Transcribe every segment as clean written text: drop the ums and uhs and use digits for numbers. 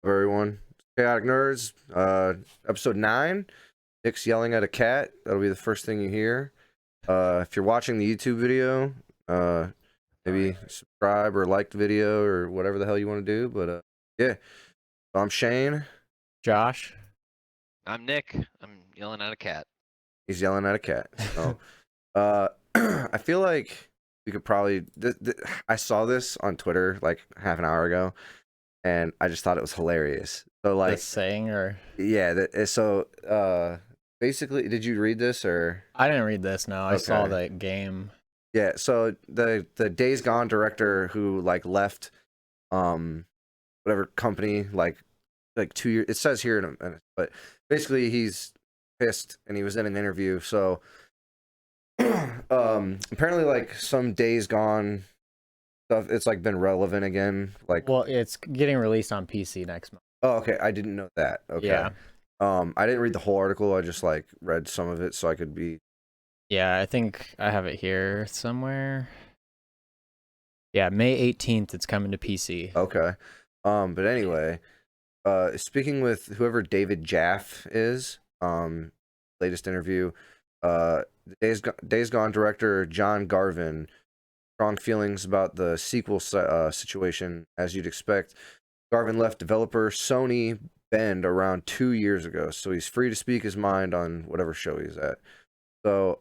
Everyone. Chaotic Nerds, episode 9. Nick's yelling at a cat. That'll be the first thing you hear. If you're watching the YouTube video, maybe subscribe or like the video or whatever the hell you want to do. But yeah, so I'm Shane. Josh. I'm Nick. I'm yelling at a cat. He's yelling at a cat. So, I feel like we could probably. I saw this on Twitter like half an hour ago, and I just thought it was hilarious. So like this saying, or yeah, basically, did you read this or? I didn't read this. No, I saw Okay. that game. Yeah, so the Days Gone director who like left whatever company like 2 years, it says here in a minute, but basically he's pissed and he was in an interview. So apparently like some Days Gone stuff, it's like been relevant again. Like, Well, it's getting released on PC next month. oh, okay, I didn't know that. Okay. Yeah. I didn't read the whole article. I just like read some of it so I could be. Yeah, I think I have it here somewhere. Yeah, May 18th, it's coming to PC. Okay. But anyway, speaking with whoever David Jaff is, latest interview, the Days Gone director John Garvin, strong feelings about the sequel situation, as you'd expect. Garvin left developer Sony Bend around 2 years ago, so he's free to speak his mind on whatever show he's at. So,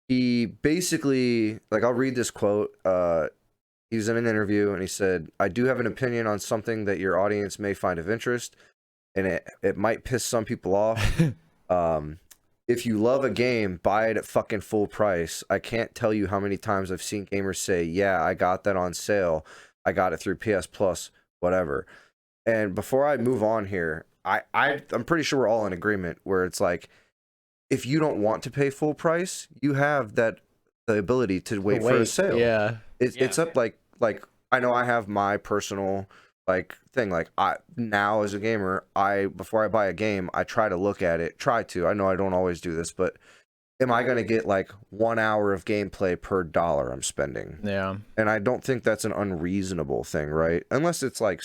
he basically, like, I'll read this quote. He was in an interview and he said, "I do have an opinion on something that your audience may find of interest, and it might piss some people off. If you love a game, buy it at fucking full price. I can't tell you how many times I've seen gamers say, yeah, I got that on sale. I got it through PS Plus, whatever." And before I move on here, I'm pretty sure we're all in agreement where it's like, if you don't want to pay full price, you have the ability to wait for a sale. Yeah. It's up like I know I have my personal like thing. Like now as a gamer, before I buy a game, I try to look at it. I know I don't always do this, but am I gonna get like 1 hour of gameplay per dollar I'm spending? Yeah. And I don't think that's an unreasonable thing, right? Unless it's like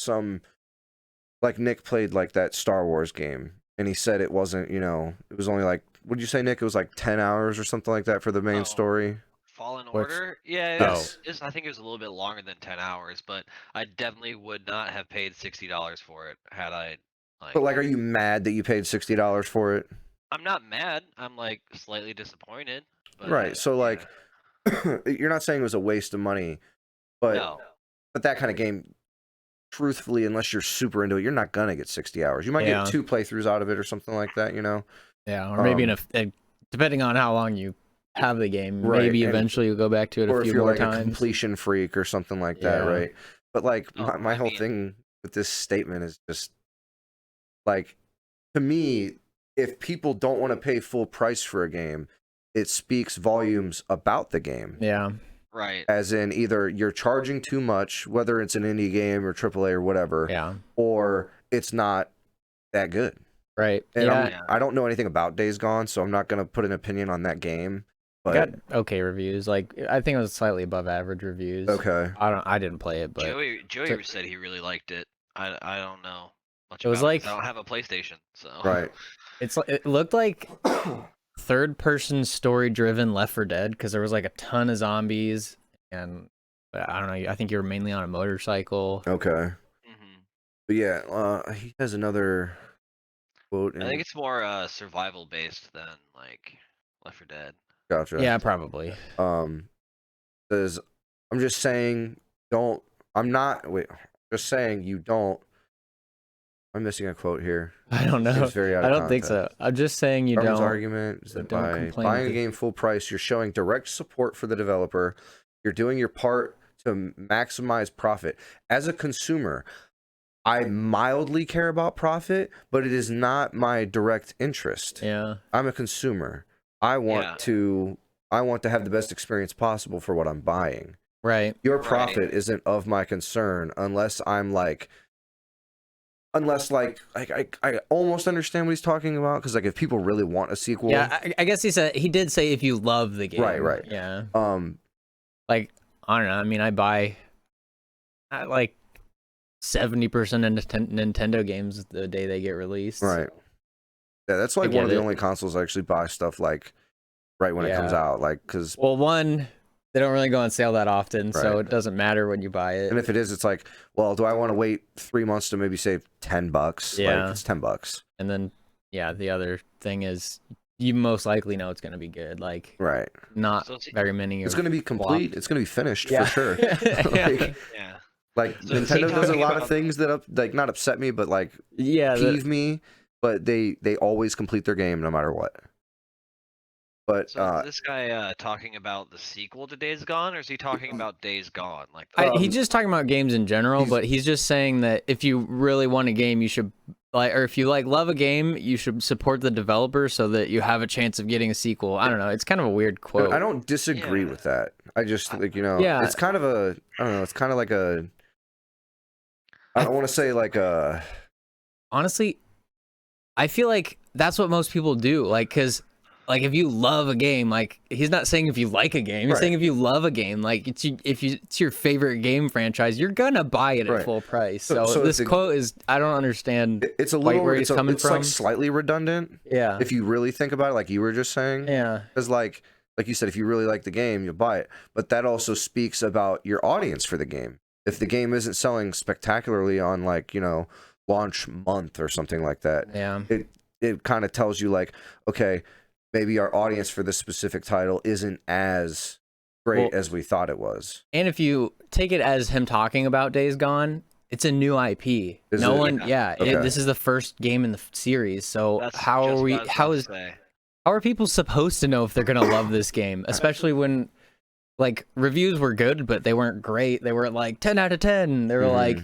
like Nick played like that Star Wars game and he said it wasn't, it was only like, what did you say, Nick? It was like 10 hours or something like that for the main story. Fallen What's- Order? Yeah, I think it was a little bit longer than 10 hours, but I definitely would not have paid $60 for it had I But like, are you mad that you paid $60 for it? I'm not mad. I'm like slightly disappointed. But, Right. So like, you're not saying it was a waste of money, but no. but that kind of game, truthfully, unless you're super into it, you're not gonna get 60 hours. You might Yeah. get 2 playthroughs out of it or something like that, Yeah, or maybe depending on how long you have the game, Right, maybe and- eventually you'll go back to it or a if few you're more like times. a completion freak or something like that, Yeah. right? But like, Oh, my I whole mean- thing with this statement is just like, to me, if people don't want to pay full price for a game, it speaks volumes about the game. Yeah. Right. As in, either you're charging too much, whether it's an indie game or AAA or whatever, Yeah. or it's not that good. Right. And Yeah. I don't know anything about Days Gone, so I'm not going to put an opinion on that game. But Got okay reviews. Like, I think it was slightly above average reviews. okay, I didn't play it, but Joey so- said he really liked it. I don't know much It was about like- 'cause I don't have a PlayStation, so right. it looked like third person story driven Left 4 Dead, because there was like a ton of zombies, and I don't know, I think you were mainly on a motorcycle. Okay. Mhm. But yeah, he has another quote. I think it's more survival based than like Left 4 Dead. Gotcha. Yeah, probably. Says, I'm just saying, just saying you don't. I'm missing a quote here. I don't know. Seems very out I of don't think so. context. I'm just saying you Garvin's don't. argument is that don't by complain buying a with it. game full price, you're showing direct support for the developer. You're doing your part to maximize profit. As a consumer, I mildly care about profit, but it is not my direct interest. Yeah. I'm a consumer. I want to have the best experience possible for what I'm buying. Right. Your Right. profit isn't of my concern unless I almost understand what he's talking about, because like if people really want a sequel, Yeah, I guess he did say if you love the game. Right. Yeah. um Like, I don't know. I mean, I buy like 70% of Nintendo games the day they get released. Right. Yeah, that's like one of the only consoles I actually buy stuff like right when it comes out, like because one, they don't really go on sale that often, so it doesn't matter when you buy it. And if it is, it's like, well, do I want to wait 3 months to maybe save $10? Yeah, like, it's $10. And then the other thing is you most likely know it's going to be good. Like not very many. It's going to be complete. flopped. It's going to be finished for sure. Like So Nintendo does a lot of things that like not upset me, but like peeve me. But they always complete their game no matter what. But so is this guy talking about the sequel to Days Gone, or is he talking about Days Gone? Like he's just talking about games in general, but he's just saying that if you really want a game, you should or if you love a game, you should support the developer so that you have a chance of getting a sequel. I don't know. It's kind of a weird quote. I don't disagree with that. I just like it's kind of a I don't know. It's kind of like a I don't want to say like a. Honestly, I feel like that's what most people do. Like, because, like, if you love a game, like, he's not saying if you like a game. He's saying if you love a game, like, it's your favorite game franchise, you're gonna buy it at full price. So this quote is, I don't understand. It's a little where he's coming from. Like slightly redundant. Yeah. If you really think about it, like you were just saying. Yeah. Because like you said, if you really like the game, you'll buy it. But that also speaks about your audience for the game. If the game isn't selling spectacularly on like launch month or something like that, it kind of tells you like, okay, maybe our audience for this specific title isn't as great as we thought it was. And if you take it as him talking about Days Gone, it's a new IP. This is the first game in the series. So how are people supposed to know if they're gonna love this game, especially when like reviews were good, but they weren't great. They were like 10 out of 10. They were like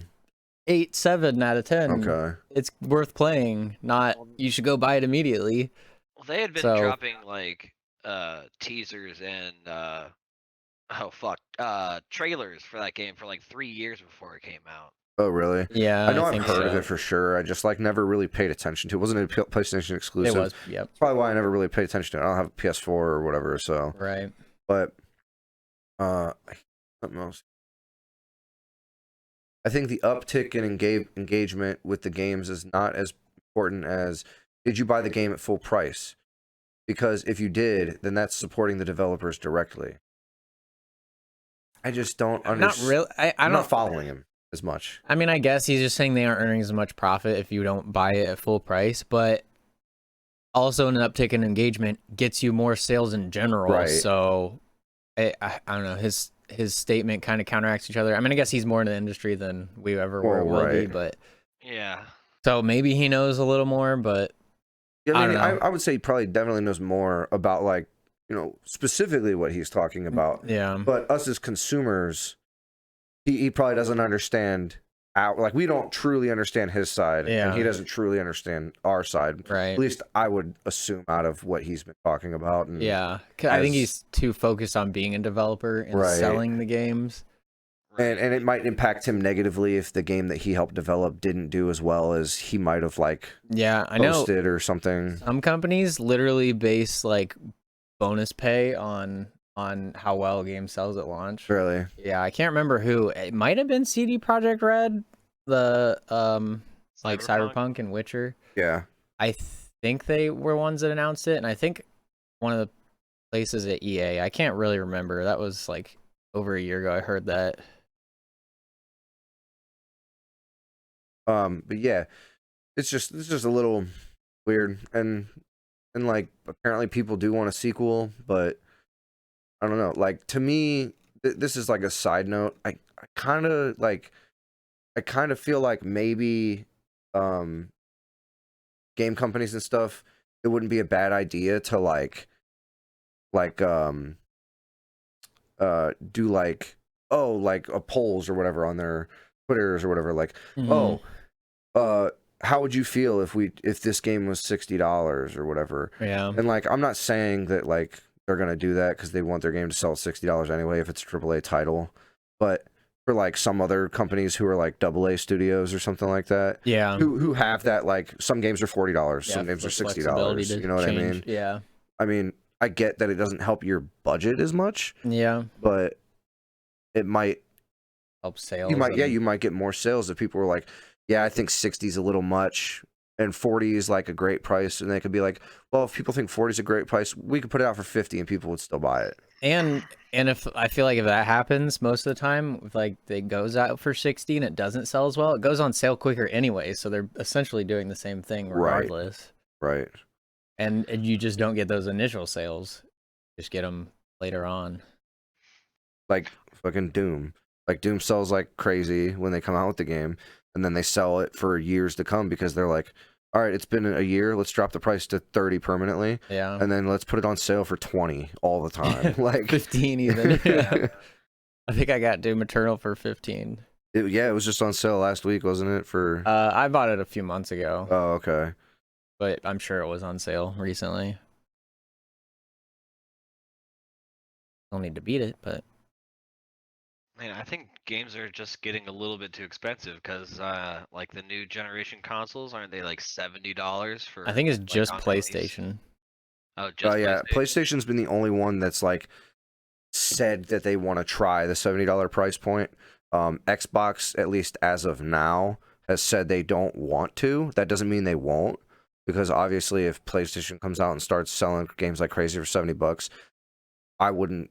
8, 7 out of 10. Okay. It's worth playing. Not you should go buy it immediately. Well, they had been dropping like teasers and trailers for that game for like 3 years before it came out. Oh really? Yeah. I know I've heard of it for sure. I just like never really paid attention to it. It wasn't a PlayStation exclusive. It was, yep. That's probably why I never really paid attention to it. I don't have a PS4 or whatever, so right. But something else. I think the uptick in engagement with the games is not as important as did you buy the game at full price? Because if you did, then that's supporting the developers directly. I just don't understand. Not really. I'm not following him as much. I mean, I guess he's just saying they aren't earning as much profit if you don't buy it at full price, but also an uptick in engagement gets you more sales in general. Right. So I don't know. His statement kind of counteracts each other. I mean, I guess he's more in the industry than we ever will be, but yeah. So maybe he knows a little more, but I would say he probably definitely knows more about like specifically what he's talking about. Yeah. But us as consumers, he probably doesn't understand. Like we don't truly understand his side, and he doesn't truly understand our side. Right. At least I would assume out of what he's been talking about. And I think he's too focused on being a developer and selling the games. And it might impact him negatively if the game that he helped develop didn't do as well as he might have posted or something. Some companies literally base like bonus pay on how well a game sells at launch. Really? Yeah, I can't remember who. It might have been CD Projekt Red, the like Cyberpunk and Witcher. Yeah. I think they were ones that announced it, and I think one of the places at EA. I can't really remember. That was like over a year ago. I heard that. But yeah, it's just a little weird, and like apparently people do want a sequel, but I don't know. Like to me, this is like a side note. I kind of feel like maybe game companies and stuff, it wouldn't be a bad idea to do like a polls or whatever on their Twitters or whatever, like how would you feel if this game was $60 or whatever? Yeah. And like I'm not saying that like they're gonna do that because they want their game to sell $60 anyway if it's a AAA title, but for like some other companies who are like AA studios or something like that, who have that, like some games are $40, some games are $60. You know what I mean? Yeah. I mean, I get that it doesn't help your budget as much. Yeah. But it might help sales. You might get more sales if people were like, yeah, I think 60 is a little much, and 40 is like a great price, and they could be like, well, if people think 40 is a great price, we could put it out for 50, and people would still buy it. And if I feel like if that happens most of the time, if like it goes out for 60 and it doesn't sell as well, it goes on sale quicker anyway. So they're essentially doing the same thing regardless. Right. And you just don't get those initial sales. Just get them later on. Like fucking Doom. Like Doom sells like crazy when they come out with the game, and then they sell it for years to come because they're like, all right, it's been a year, let's drop the price to 30 permanently. Yeah. And then let's put it on sale for 20 all the time. Like 15 even. Yeah. I think I got Doom Eternal for 15. It was just on sale last week, wasn't it? For I bought it a few months ago. Oh, okay. But I'm sure it was on sale recently. Don't need to beat it, but Man, I think games are just getting a little bit too expensive because, like the new generation consoles, aren't they like $70 for? I think it's like, just on PlayStation. release? Oh, just yeah, PlayStation. PlayStation's been the only one that's like said that they want to try the $70 price point. Xbox, at least as of now, has said they don't want to. That doesn't mean they won't, because obviously if PlayStation comes out and starts selling games like crazy for $70, I wouldn't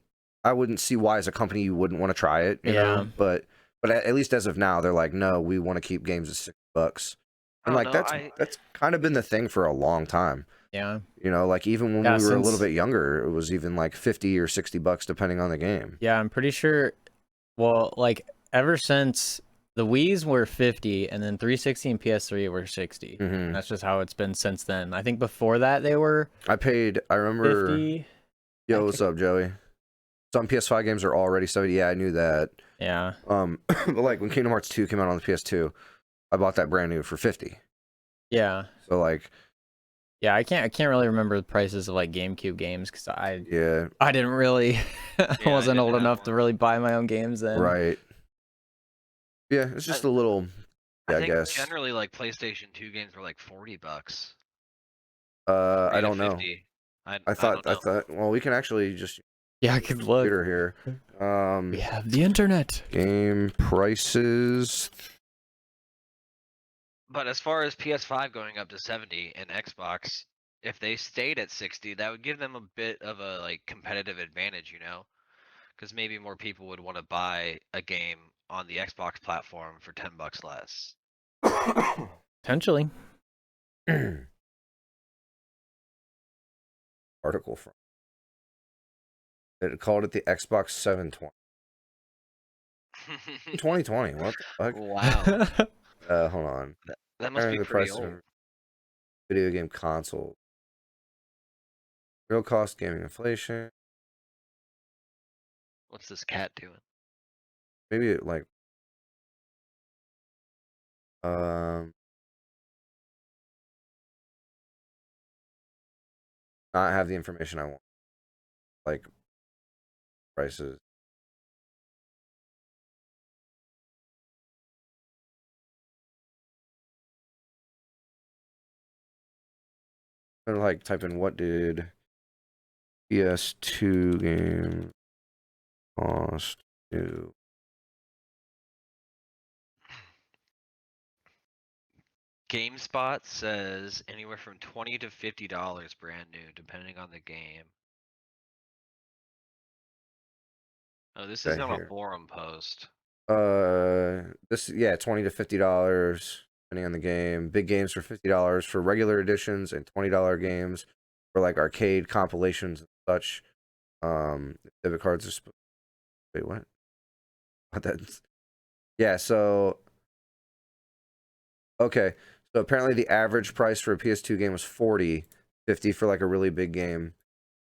see why as a company you wouldn't want to try it, you know? But at least as of now, they're like, no, we want to keep games at $60. And like that's kind of been the thing for a long time. Yeah. You know, like even when we were a little bit younger, it was even like $50 or $60 depending on the game. Yeah, I'm pretty sure. Well, like ever since the Wii's were 50 and then 360 and PS3 were 60. Mm-hmm. That's just how it's been since then. I think before that they were I remember 50. Yo, what's up, Joey? Some PS5 games are already 70. Yeah, I knew that. Yeah. But like when Kingdom Hearts 2 came out on the PS2, I bought that brand new for 50. Yeah. So like, yeah, I can't really remember the prices of like GameCube games because I didn't really, I wasn't old enough to really buy my own games then. Right. Yeah, it's just a little. Yeah, I guess generally like PlayStation 2 games were like $40. I don't know. I thought. Well, we can actually just. Yeah, I can look. Computer here. We have the internet. Game prices. But as far as PS5 going up to 70 and Xbox, if they stayed at 60, that would give them a bit of a like competitive advantage, you know? Because maybe more people would want to buy a game on the Xbox platform for $10 less. Potentially. Article from. It called it the Xbox 720. 2020. What the fuck? Wow. Hold on. That must be pretty old. Video game console. Real cost gaming inflation. What's this cat doing? Maybe it like not have the information I want. Like prices. And like type in what did PS2 game cost to. GameSpot says anywhere from $20 to $50 brand new, depending on the game. Oh, this is not a forum post. $20 to $50 depending on the game. Big games for $50 for regular editions, and $20 games for like arcade compilations and such. Debit cards are. Wait, what? That's. Yeah. So. Okay. So apparently the average price for a PS2 game was $40, $50 for like a really big game,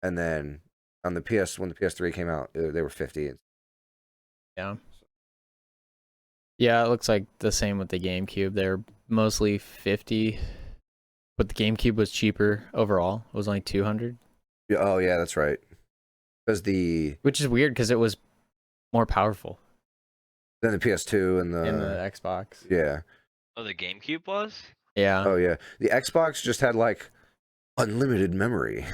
and then on the when the PS3 came out, they were $50. Yeah. Yeah, it looks like the same with the GameCube. They're mostly $50, but the GameCube was cheaper overall. It was only $200. Yeah, oh yeah, that's right. Which is weird because it was more powerful than the PS2 and the Xbox. Yeah. Oh, the GameCube was? Yeah. Oh yeah. The Xbox just had like unlimited memory.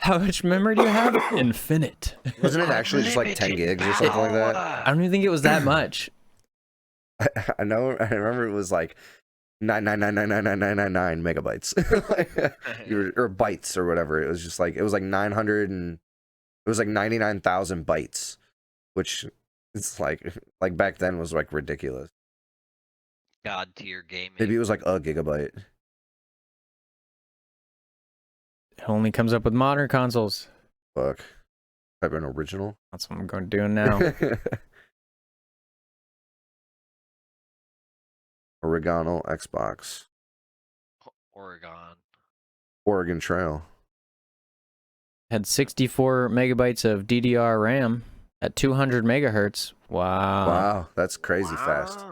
How much memory do you have? Infinite. Wasn't it actually just like 10 gigs or something like that? I don't even think it was that much. I know. I remember it was like 999999999 megabytes, or bytes or whatever. It was just like, it was like 900 and it was like 99,000 bytes, which it's like back then was like ridiculous. God tier gaming. Maybe it was like a gigabyte. It only comes up with modern consoles. Fuck. Type in original. That's what I'm going to do now. Oregano Xbox. Oregon Trail. Had 64 megabytes of DDR RAM at 200 megahertz. Wow. Wow, that's crazy fast.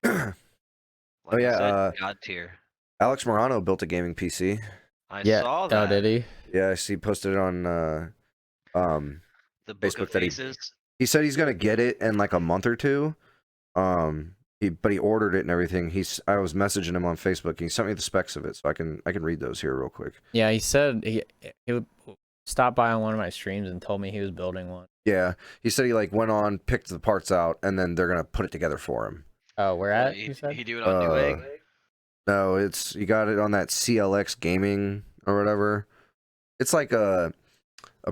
Oh yeah, God tier. Alex Morano built a gaming PC. I saw that. Oh, did he? Yeah, I see. Posted it on the Book Facebook of that Faces. he said he's gonna get it in like a month or two. But he ordered it and everything. I was messaging him on Facebook. He sent me the specs of it, so I can read those here real quick. Yeah, he said he would stop by on one of my streams and told me he was building one. Yeah, he said he like went on, picked the parts out, and then they're gonna put it together for him. Oh, where at? You said? He do it on Newegg? No, you got it on that CLX Gaming or whatever. It's like a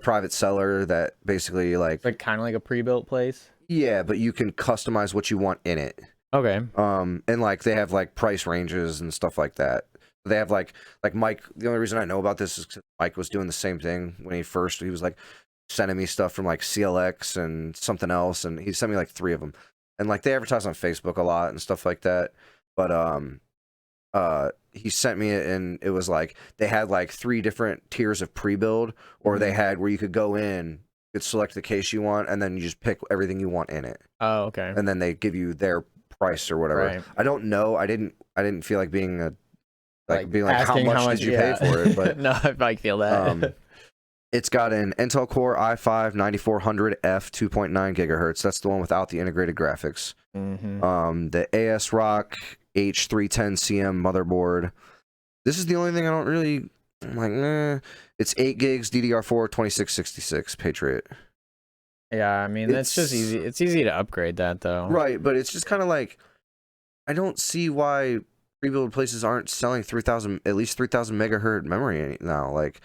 private seller that basically like kind of like a pre-built place. Yeah, but you can customize what you want in it. Okay. And like they have like price ranges and stuff like that. They have like Mike. The only reason I know about this is because Mike was doing the same thing when he was like sending me stuff from like CLX and something else, and he sent me like 3 of them. And like they advertise on Facebook a lot and stuff like that. But he sent me it, and it was like they had like 3 different tiers of pre-build, or they had where you could go in, you could select the case you want, and then you just pick everything you want in it. Oh, okay. And then they give you their price or whatever. Right. I don't know. I didn't feel like being how much much did you pay for it? But no, I feel that. It's got an Intel Core i5 9400F 2.9 gigahertz. That's the one without the integrated graphics. The ASRock H310CM motherboard. This is the only thing I don't really like. It's 8 gigs DDR4 2666 Patriot. Yeah, I mean that's just easy. It's easy to upgrade that though. Right, but it's just kind of like I don't see why pre-built places aren't selling at least 3000 megahertz memory now. Like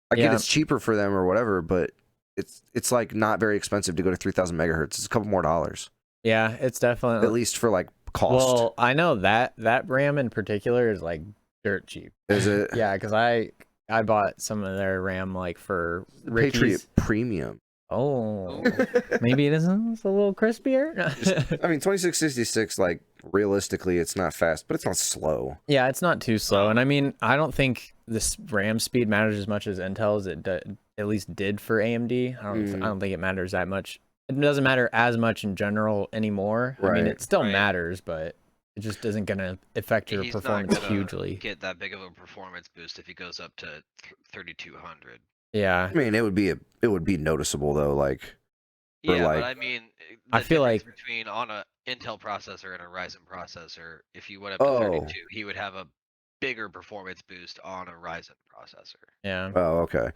I get it's cheaper for them or whatever, but it's like not very expensive to go to 3000 megahertz. It's a couple more dollars. Yeah, it's definitely at least for like cost. Well, I know that RAM in particular is like dirt cheap. Is it? Yeah, because I bought some of their RAM like for Ricky's. Patriot Premium. Oh, maybe it isn't. It's a little crispier. I mean, 2666, like, realistically, it's not fast, but it's not slow. Yeah, it's not too slow. And I mean, I don't think this RAM speed matters as much as Intel's at least did for AMD. I don't think it matters that much. It doesn't matter as much in general anymore. Right. I mean, it still matters, but it just isn't going to affect your performance hugely. Get that big of a performance boost if he goes up to 3200. Yeah, I mean, it would be noticeable though, like. Yeah, but I mean, I feel like between on a Intel processor and a Ryzen processor, if you went up to 32, he would have a bigger performance boost on a Ryzen processor. Yeah. Oh, okay.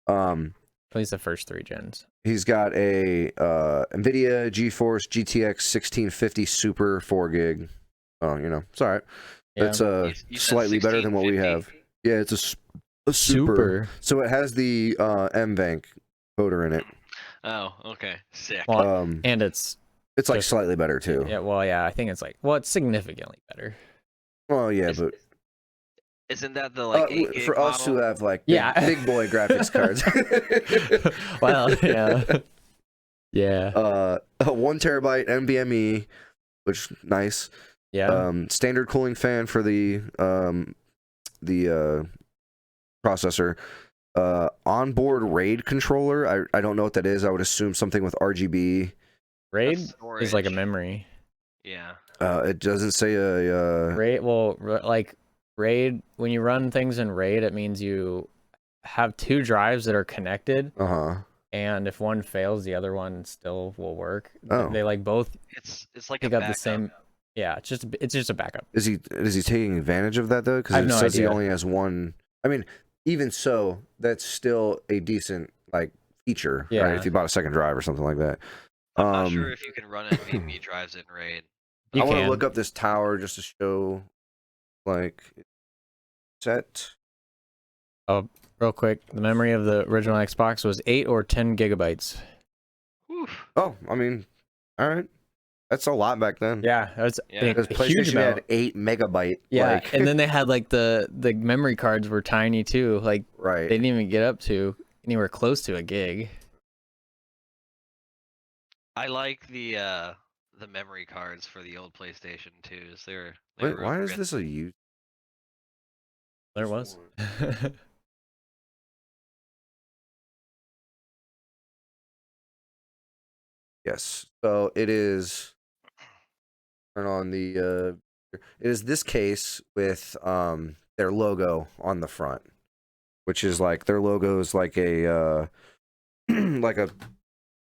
At least the first 3 gens. He's got a NVIDIA GeForce GTX 1650 Super 4 gig. Oh, it's all right. Yeah. It's you slightly better than what we have. Yeah, it's a super. So it has the MVanc coder in it. Oh, okay. Sick. Well, and it's like slightly better too. Yeah, well, yeah, I think it's significantly better. Well, yeah, but isn't that the like 8 gig for us model? who have like big boy graphics cards? Well, yeah. Yeah. 1 terabyte NVMe, which nice. Yeah. Standard cooling fan for the processor. Onboard RAID controller. I don't know what that is. I would assume something with RGB. RAID is like a memory. Yeah. It doesn't say a RAID. Well, like RAID, when you run things in RAID, it means you have 2 drives that are connected. And if one fails, the other one still will work. Oh. They like both. It's like pick up the same. Yeah, it's just a backup. Is he taking advantage of that though? Because it says he only has one. I mean, even so, that's still a decent like feature, right? If you bought a second drive or something like that. I'm not sure if you can run NVMe drives in RAID. I want to look up this tower just to show, like, set. Oh, real quick, the memory of the original Xbox was 8 or 10 gigabytes. Oof. Oh, I mean, all right. That's a lot back then. Yeah, that's because PlayStation had 8 megabyte. Yeah, like... and then they had like the memory cards were tiny too. Like, right, they didn't even get up to anywhere close to a gig. I like the memory cards for the old PlayStation 2s. Wait, why is this a use? There was. Yes. So it is. Turn on the. It is this case with their logo on the front, which is like their logo is like a like a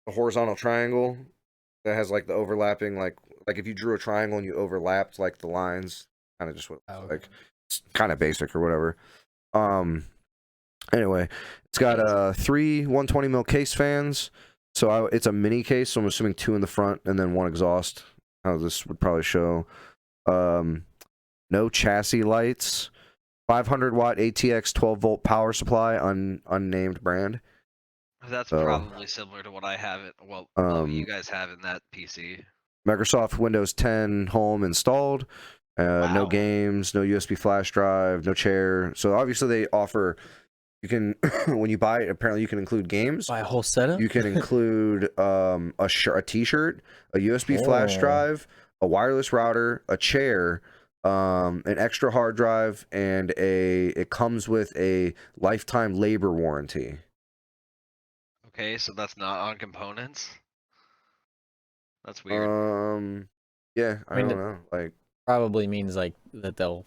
horizontal triangle that has like the overlapping like if you drew a triangle and you overlapped like the lines, kind of just what like it's kind of basic or whatever. Anyway, it's got 3 120mm case fans. So it's a mini case, so I'm assuming 2 in the front and then 1 exhaust. How this would probably show. No chassis lights. 500 watt ATX 12 volt power supply, unnamed brand. That's probably similar to what I have what you guys have in that PC. Microsoft Windows 10 Home installed. Wow. No games, no USB flash drive, no chair. So obviously they offer. You can when you buy it, apparently you can include games. Buy a whole setup. You can include a T-shirt, a USB flash drive, a wireless router, a chair, an extra hard drive, and it comes with a lifetime labor warranty. Okay, so that's not on components. That's weird. Yeah, I mean, don't know. Like, probably means like that they'll.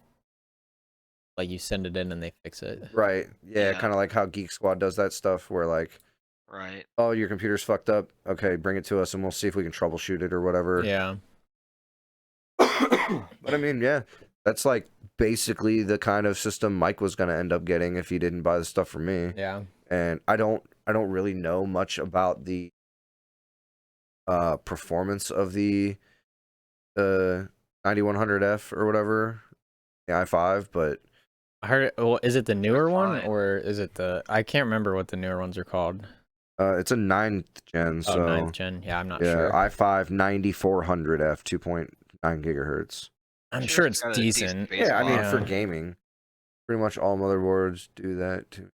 Like you send it in and they fix it. Right. Yeah. Kind of like how Geek Squad does that stuff where like, right. Oh, your computer's fucked up. Okay, bring it to us and we'll see if we can troubleshoot it or whatever. Yeah. But I mean, yeah, that's like basically the kind of system Mike was gonna end up getting if he didn't buy the stuff from me. Yeah. And I don't really know much about the performance of the 9100F or whatever, the i5, but I heard it. Well, is it the newer one or is it the? I can't remember what the newer ones are called. It's a 9th gen. So 9th gen. Yeah, I'm not sure. i5 9400F 2.9 gigahertz. I'm sure it's decent. Yeah, I mean for gaming, pretty much all motherboards do that too.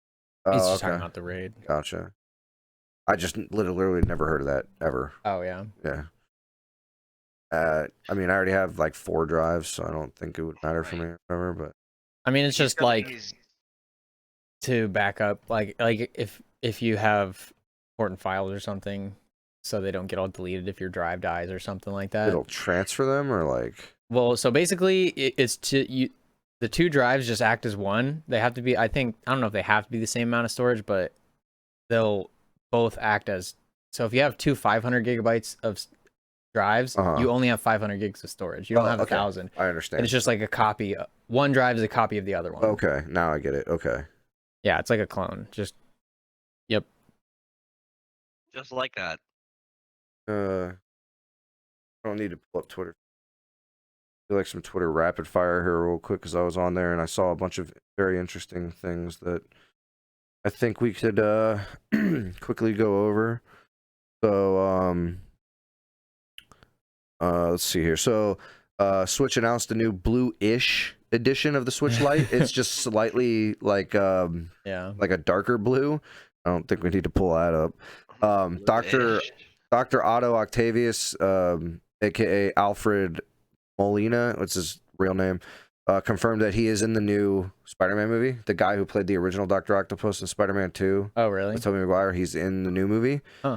He's just talking about the RAID. Gotcha. I just literally never heard of that ever. Oh yeah. Yeah. I mean, I already have like 4 drives, so I don't think it would matter for me or whatever. But I mean, it's just like to back up, like if you have important files or something, so they don't get all deleted if your drive dies or something like that. It'll transfer them or like. Well, so basically, it's the 2 drives just act as one. They have to be. I don't know if they have to be the same amount of storage, but they'll both act as. So if you have 2 500 gigabytes of drives, you only have 500 gigs of storage. You don't have 1,000. I understand. And it's just like a copy. One drive is a copy of the other one. Okay, now I get it. Okay. Yeah, it's like a clone. Just. Yep. Just like that. I don't need to pull up Twitter. I feel like some Twitter rapid fire here real quick because I was on there and I saw a bunch of very interesting things that I think we could quickly go over. So let's see here. So Switch announced a new blue-ish edition of the Switch Lite. It's just slightly like like a darker blue. I don't think we need to pull that up. Dr. Otto Octavius, aka Alfred Molina, what's his real name, confirmed that he is in the new Spider-Man movie. The guy who played the original Dr. Octopus in Spider-Man 2. Oh, really? Tobey Maguire, he's in the new movie. Oh,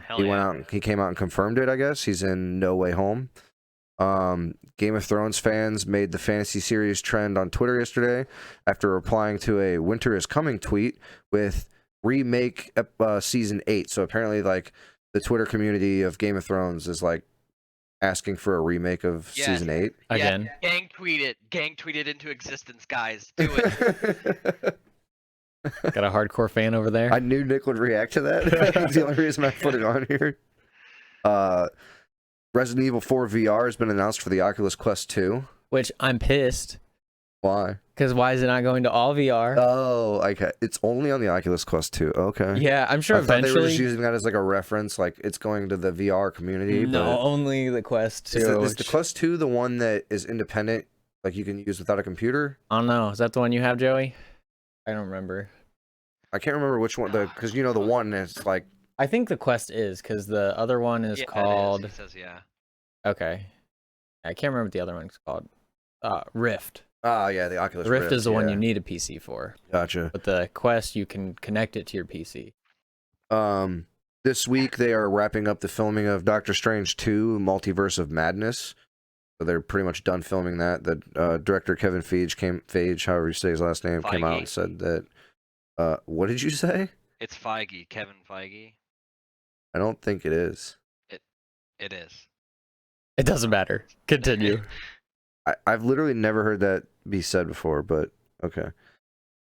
He came out and confirmed it, I guess. He's in No Way Home. Game of Thrones fans made the fantasy series trend on Twitter yesterday after replying to a Winter is Coming tweet with remake season 8. So apparently like the Twitter community of Game of Thrones is like asking for a remake of season 8 again. Yeah, gang tweet it into existence, guys. Do it. Got a hardcore fan over there. I knew Nick would react to that. That's the only reason I put it on here. Resident Evil 4 VR has been announced for the Oculus Quest 2. Which I'm pissed. Why? Because why is it not going to all VR? Oh, okay. It's only on the Oculus Quest 2. Okay. Yeah, I'm sure eventually. They were just using that as like a reference, like it's going to the VR community. No, only the Quest 2. Is the Quest 2 the one that is independent, like you can use without a computer? I don't know. Is that the one you have, Joey? I don't remember. I can't remember which one. Because the one is like. I think the Quest is, because the other one is called. It says yeah. Okay. I can't remember what the other one's called. Rift. Oh, yeah, the Oculus Rift is the one you need a PC for. Gotcha. But the Quest, you can connect it to your PC. This week, they are wrapping up the filming of Doctor Strange 2, Multiverse of Madness. So they're pretty much done filming that. The director, Kevin Feige, however you say his last name, came out and said that... what did you say? It's Feige, Kevin Feige. I don't think it is. It is. It doesn't matter. Continue. I've literally never heard that be said before, but okay.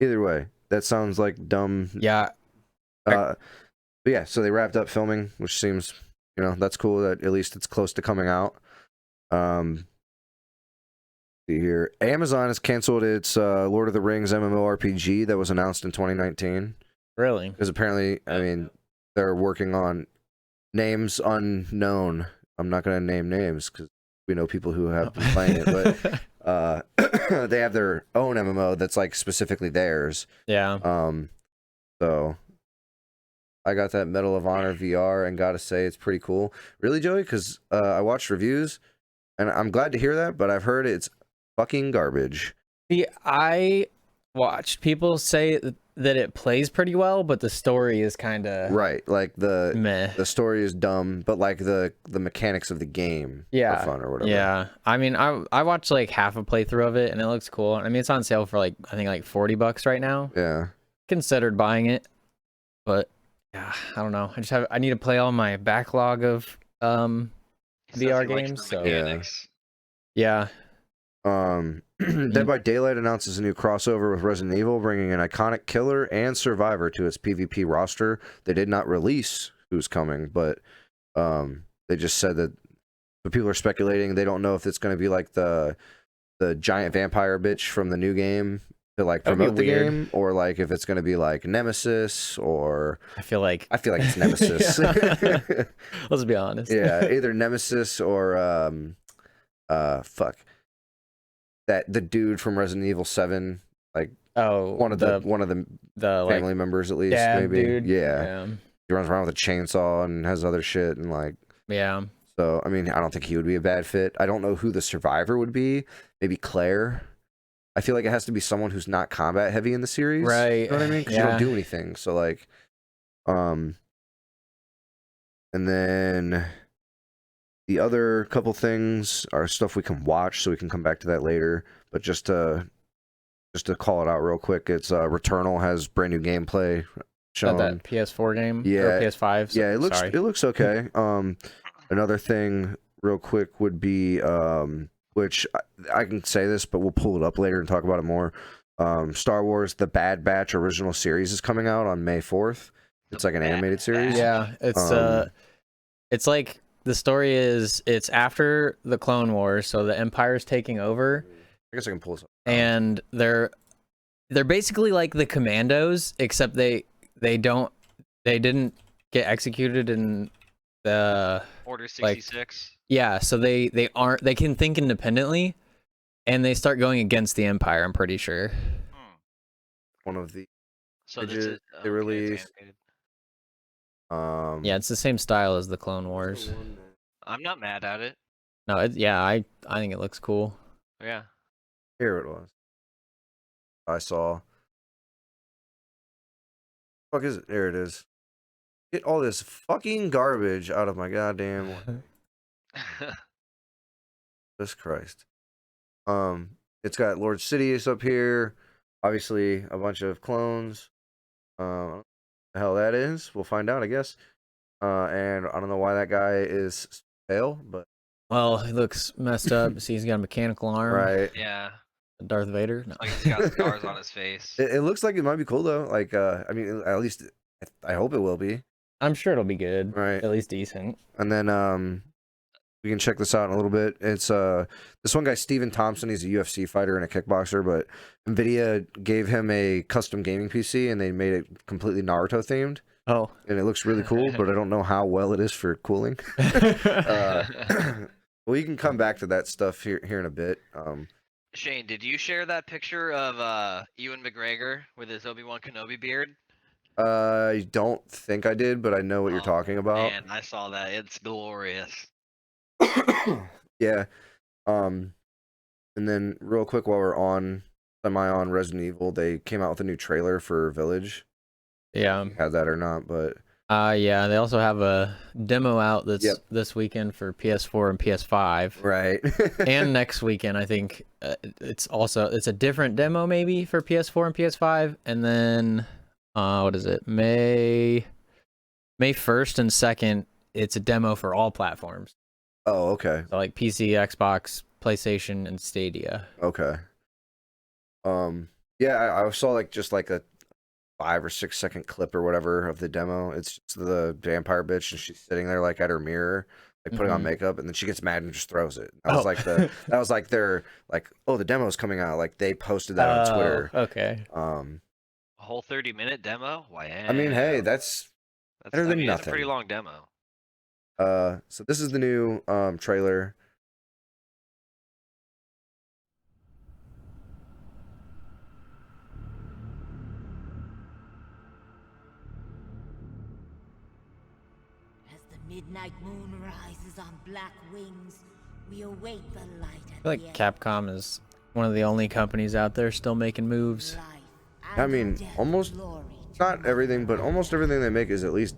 Either way, that sounds like dumb. Yeah. But yeah, so they wrapped up filming, which seems, that's cool that at least it's close to coming out. See here. Amazon has canceled its Lord of the Rings MMORPG that was announced in 2019. Really? Because apparently, they're working on names unknown. I'm not going to name names because we know people who have been playing it, but they have their own MMO that's like specifically theirs. Yeah. So I got that Medal of Honor VR and gotta say it's pretty cool. Really, Joey? Because I watched reviews and I'm glad to hear that, but I've heard it's fucking garbage. See, I watched people say that it plays pretty well, but the story is kind of right. Like meh. The story is dumb, but like the mechanics of the game are fun or whatever. Yeah, I mean, I watched like half a playthrough of it, and it looks cool. I mean, it's on sale for like I think like $40 right now. Yeah, considered buying it, but yeah, I don't know. I need to play all my backlog of VR games. So yeah. Dead by Daylight announces a new crossover with Resident Evil, bringing an iconic killer and survivor to its PvP roster. They did not release who's coming, but they just said that. But people are speculating. They don't know if it's going to be like the giant vampire bitch from the new game to like promote the game, or like if it's going to be like Nemesis, or I feel like it's Nemesis. Let's be honest. Yeah, either Nemesis or fuck. That the dude from Resident Evil 7, like one of the family like, members at least, maybe. Dude. Yeah. He runs around with a chainsaw and has other shit and like yeah. So I mean, I don't think he would be a bad fit. I don't know who the survivor would be. Maybe Claire. I feel like it has to be someone who's not combat heavy in the series. Right. You know what I mean? Because you don't do anything. So like, and then the other couple things are stuff we can watch, so we can come back to that later. But just to call it out real quick, it's Returnal has brand new gameplay shown. That PS4 game, yeah, or PS5. Yeah, it looks okay. Another thing, real quick, would be which I can say this, but we'll pull it up later and talk about it more. Star Wars: The Bad Batch original series is coming out on May 4th. It's like an animated series. Yeah, it's like. The story is it's after the Clone Wars, so the Empire's taking over. I guess I can pull this up. And they're basically like the Commandos, except they didn't get executed in the Order 66. Like, yeah, so they can think independently, and they start going against the Empire. I'm pretty sure. One of the so they released. Yeah, it's the same style as the Clone Wars. I'm not mad at it. No, I think it looks cool. Yeah. Here it was. I saw. Fuck is it? There it is. Get all this fucking garbage out of my goddamn. Jesus Christ. It's got Lord Sidious up here. Obviously, a bunch of clones. The hell that is? We'll find out, I guess. And I don't know why that guy is pale, but Well, he looks messed up. See, he's got a mechanical arm. Right. Yeah. Darth Vader. No. Like he's got scars on his face. It looks like it might be cool though. Like, I mean, at least I hope it will be. I'm sure it'll be good. Right. At least decent. And then we can check this out in a little bit. It's this one guy, Steven Thompson. He's a UFC fighter and a kickboxer, but NVIDIA gave him a custom gaming PC and they made it completely Naruto themed. Oh. And it looks really cool, but I don't know how well it is for cooling. We can come back to that stuff here in a bit. Shane, did you share that picture of Ewan McGregor with his Obi-Wan Kenobi beard? I don't think I did, but I know what you're talking about. Man, I saw that. It's glorious. Yeah. And then real quick while we're on Resident Evil, they came out with a new trailer for Village. Yeah. Had that or not, but yeah, they also have a demo out that's this weekend for PS4 and PS5. Right. And next weekend, I think it's a different demo maybe for PS4 and PS5. And then what is it? May 1st and 2nd, it's a demo for all platforms. Oh, okay. So like PC, Xbox, PlayStation, and Stadia. Okay. Yeah, I saw like just like a 5 or 6 second clip or whatever of the demo. It's just the vampire bitch and she's sitting there like at her mirror, like putting on makeup, and then she gets mad and just throws it. That was like their like, oh, the demo's coming out. Like they posted that on Twitter. Okay. A whole 30-minute demo? Wow. I mean, hey, that's better than nothing. That's a pretty long demo. So this is the new trailer. Midnight moon rises on black wings. We await the light. I feel like Capcom is one of the only companies out there still making moves. I mean, almost not everything, but almost everything they make is at least.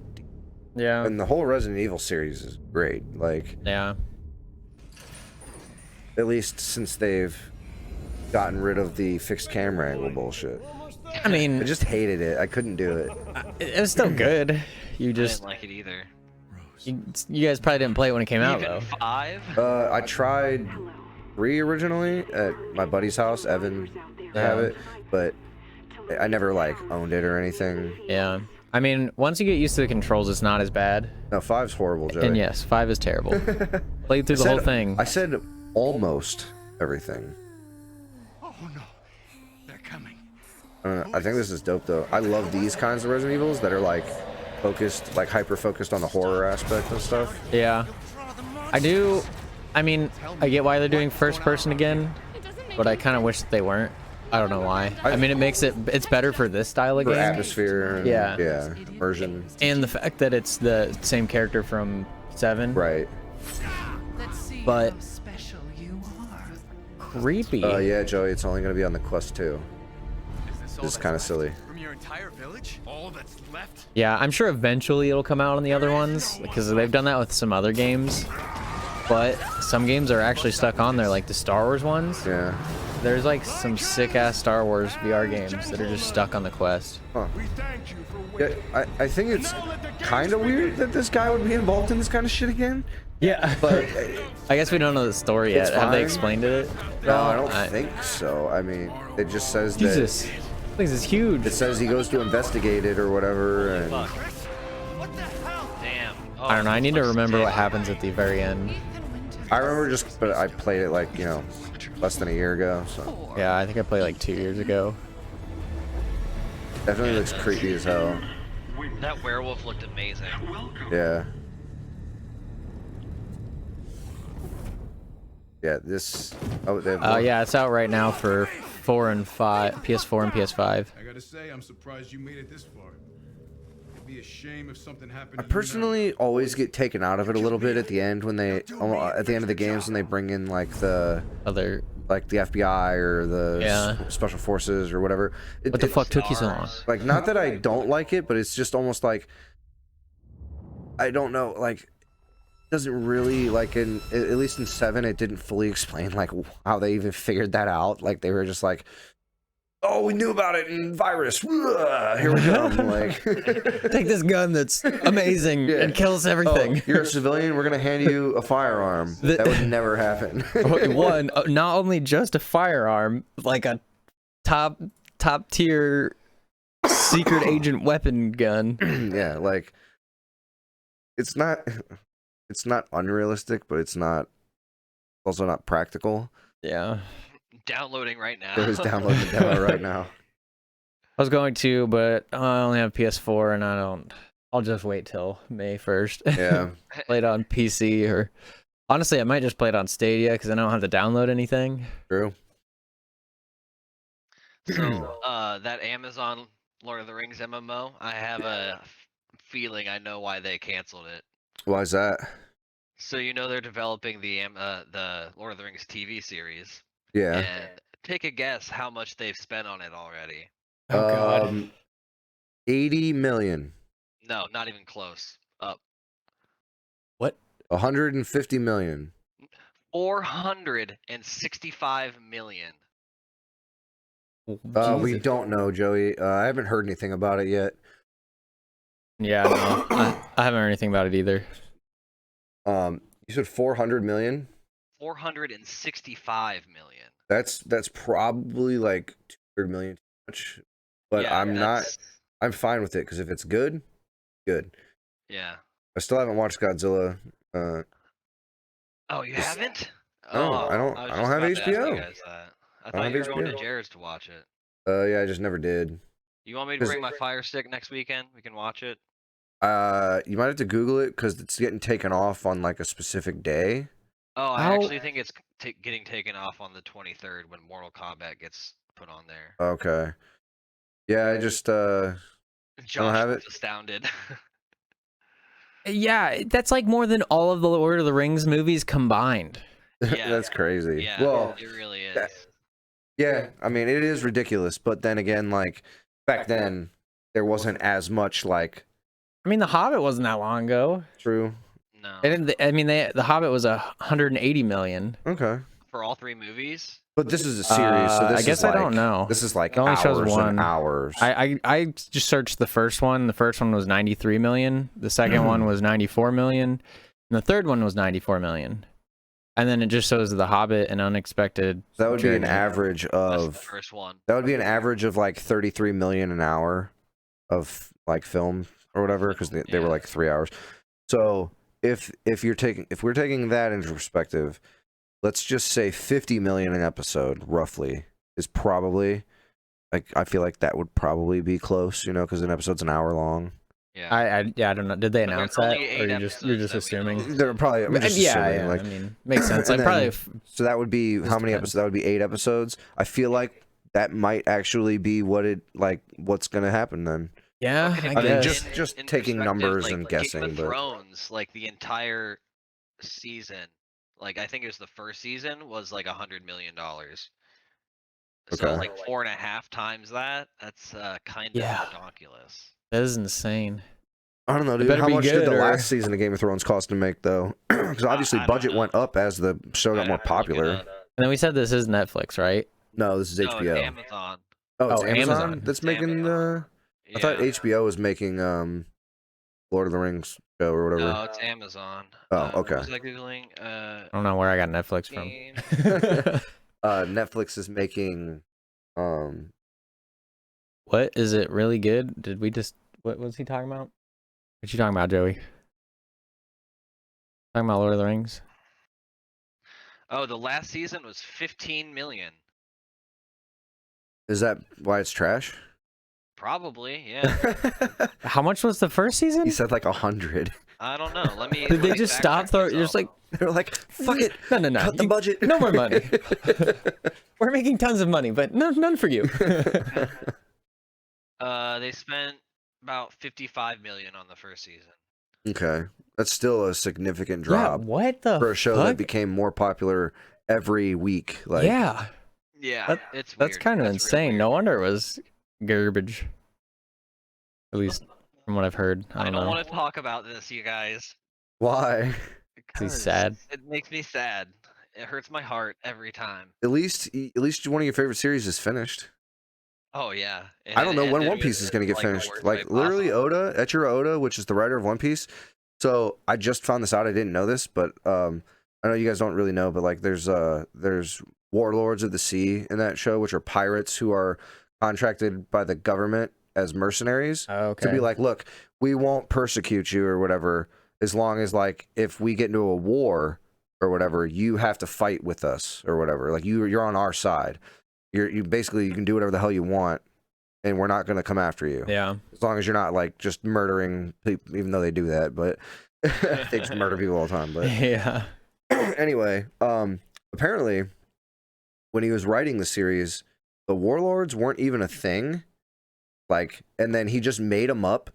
Yeah. And the whole Resident Evil series is great. Like. Yeah. At least since they've gotten rid of the fixed camera angle bullshit. I mean, I just hated it. I couldn't do it. It was still good. You just I didn't like it either. You guys probably didn't play it when it came out, though. 5? I tried 3 originally at my buddy's house. Evan have it, but I never like owned it or anything. Yeah. I mean, once you get used to the controls, it's not as bad. No, 5's horrible, Joey. And yes, 5 is terrible. Played through the whole thing. I said almost everything. Oh no, they're coming. I don't know. I think this is dope though. I love these kinds of Resident Evils that are like focused, like hyper focused on the horror aspect and stuff. Yeah. I do. I mean, I get why they're doing first person again, but I kind of wish that they weren't. I don't know why. I mean, it's better for this style of game. Atmosphere. And, yeah. Immersion. And the fact that it's the same character from 7. Right. But creepy. Yeah, Joey, it's only going to be on the Quest 2. It's kind of silly. From your entire village? All that's left? Yeah, I'm sure eventually it'll come out on the other ones, because they've done that with some other games. But some games are actually stuck on there, like the Star Wars ones. Yeah. There's like some sick-ass Star Wars VR games that are just stuck on the Quest. Huh. Yeah, I think it's kind of weird that this guy would be involved in this kind of shit again. Yeah. But I guess we don't know the story yet. Have they explained it? No, I don't think so. I mean, it just says Jesus. that... This is huge. It says he goes to investigate it or whatever, and... Damn. Oh, I don't know. I need to remember what happens at the very end. I remember but I played it like, you know, less than a year ago, so... Yeah, I think I played like 2 years ago. Definitely looks creepy as hell. That werewolf looked amazing. Yeah. Yeah, this... Oh, yeah, it's out right now for 4 and 5, PS4 and PS5. I gotta say, I'm surprised you made it this far. It'd be a shame if something happened. I personally always get taken out of it a little bit at the end when they... at the end of the games when they bring in, like, the... Other... Like, the FBI or the Special Forces or whatever. What the fuck took you so long? Like, not that I don't like it, but it's just almost like... I don't know, like... Doesn't really, like, at least in 7, it didn't fully explain, like, how they even figured that out. Like, they were just like, oh, we knew about it in Virus. Here we come. Like, take this gun that's amazing and kills everything. Oh, you're a civilian. We're gonna hand you a firearm. That would never happen. One, not only just a firearm, like a top tier secret agent weapon gun. Yeah, like it's not unrealistic, but it's also not practical. Yeah. Downloading right now. There is downloading the demo right now. I was going to, but I only have PS4 and I'll just wait till May 1st. Yeah. Play it on PC or honestly, I might just play it on Stadia because I don't have to download anything. True. So, that Amazon Lord of the Rings MMO, I have a feeling I know why they canceled it. Why is that? So they're developing the Lord of the Rings TV series. Yeah. And take a guess how much they've spent on it already. Oh god. 80 million. No, not even close. Up. What? 150 million. 465 million. We don't know, Joey. I haven't heard anything about it yet. Yeah, no, I haven't heard anything about it either. You said 400 million? 465 million. That's probably like 200 million too much. But Yeah, I'm fine with it because if it's good. Yeah. I still haven't watched Godzilla. Oh, you haven't? No, Oh, I don't was have just about to ask you HBO. guys that. I don't thought you have were going to HBO. Jared's to watch it. Yeah, I just never did. You want me to bring my Fire Stick next weekend? We can watch it. You might have to Google it because it's getting taken off on like a specific day. Oh, I How- actually think it's getting taken off on the 23rd when Mortal Kombat gets put on there. Okay. Yeah, I just Josh have was it. astounded. Yeah, that's like more than all of the Lord of the Rings movies combined. Yeah. That's crazy. Yeah, Well, it really is. yeah, I mean it is ridiculous, but then again, like back then there wasn't as much like I mean, The Hobbit wasn't that long ago. true. No. The Hobbit was 180 million. Okay. For all 3 movies? But this is a series, so this I guess is like, I don't know. This is like It only shows hours one. and hours. I just searched the first one. The first one was 93 million. The second one was 94 million. And the third one was 94 million. And then it just shows The Hobbit and Unexpected. That would be an Journey. average That's of the first one. that would be an average of like 33 million an hour of like film or whatever because they were like 3 hours. So if we're taking that into perspective, let's just say 50 million an episode roughly is probably like I feel like that would probably be close, because an episode's an hour long. Yeah. I don't know. Did they But announce there's that? only 8 Or you're just episodes that we know assuming? of. They're probably I'm just assuming, like, I mean, makes sense. and Like probably. then- so that would be how many depends. episodes? That would be 8 episodes. I feel like that might actually be what's gonna happen then. Yeah, Okay, I I mean, guess. just in taking perspective, numbers like, and Game guessing, of but Thrones, like the entire season, like I think it was the first season was like $100 million. So Okay. like 4.5 times that. That's kind of Yeah. ridiculous. That is insane. I don't know, dude. better How be much did good the or- last season of Game of Thrones cost to make though? Because obviously I don't budget know. went up as the show got I'd more have to look it popular. up. And then we said this is Netflix, right? No, this is No, it's HBO. Amazon. Oh, it's Oh, Amazon, Amazon. that's It's making Amazon. I thought Yeah. HBO was making Lord of the Rings show or whatever. No, it's Amazon. Oh, What okay. was I googling? I don't know where I got Netflix from. Game. Netflix is making What is it really good? Did we just what was he talking about? What you talking about, Joey? Talking about Lord of the Rings? Oh, the last season was 15 million. is that why it's trash? Probably, yeah. How much was the first season? He said like 100. I don't know. Let me. Did they let me just fact stop check throwing? You're just myself. like, They're like, fuck it. no. Cut the You- budget. No more money. We're making tons of money, but none for you. They spent about 55 million on the first season. Okay. That's still a significant Yeah, drop what the for a show fuck? that became more popular every week. Like, Yeah, Yeah, it's that's weird. kind of That's really insane. weird. No wonder it was garbage. At least from what I've heard. I I don't don't know. want to talk about this, you guys. why? He's sad. It makes me sad. It hurts my heart every time. At least one of your favorite series is finished. Oh yeah. And I don't know when One Piece is going to get finished. Like literally Oda, Eiichiro Oda, which is the writer of One Piece. So I just found this out. I didn't know this, but I know you guys don't really know, but like there's warlords of the sea in that show, which are pirates who are contracted by the government as mercenaries to be like, look, we won't persecute you or whatever, as long as like if we get into a war or whatever, you have to fight with us or whatever. Like you're on our side. You basically you can do whatever the hell you want, and we're not going to come after you. Yeah, as long as you're not like just murdering people, even though they do that, but they just murder people all the time. But yeah. Anyway, apparently, when he was writing the series, the warlords weren't even a thing. Like, and then he just made them up,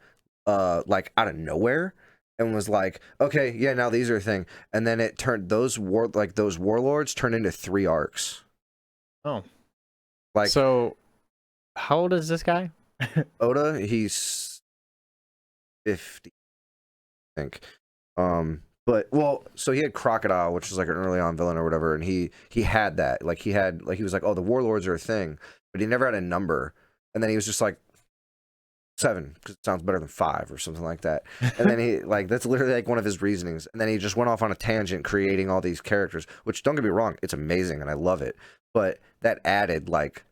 like out of nowhere, and was like, okay, yeah, now these are a thing. And then it turned those warlords turned into 3 arcs. Oh. Like, so how old is this guy? Oda, he's 50, I think. But well, so he had Crocodile, which was like an early on villain or whatever, and he had that. Like he was like, oh, the warlords are a thing, but he never had a number. And then he was just like 7, because it sounds better than 5 or something like that. And then he like that's literally like one of his reasonings. And then he just went off on a tangent creating all these characters, which don't get me wrong, it's amazing and I love it. But that added like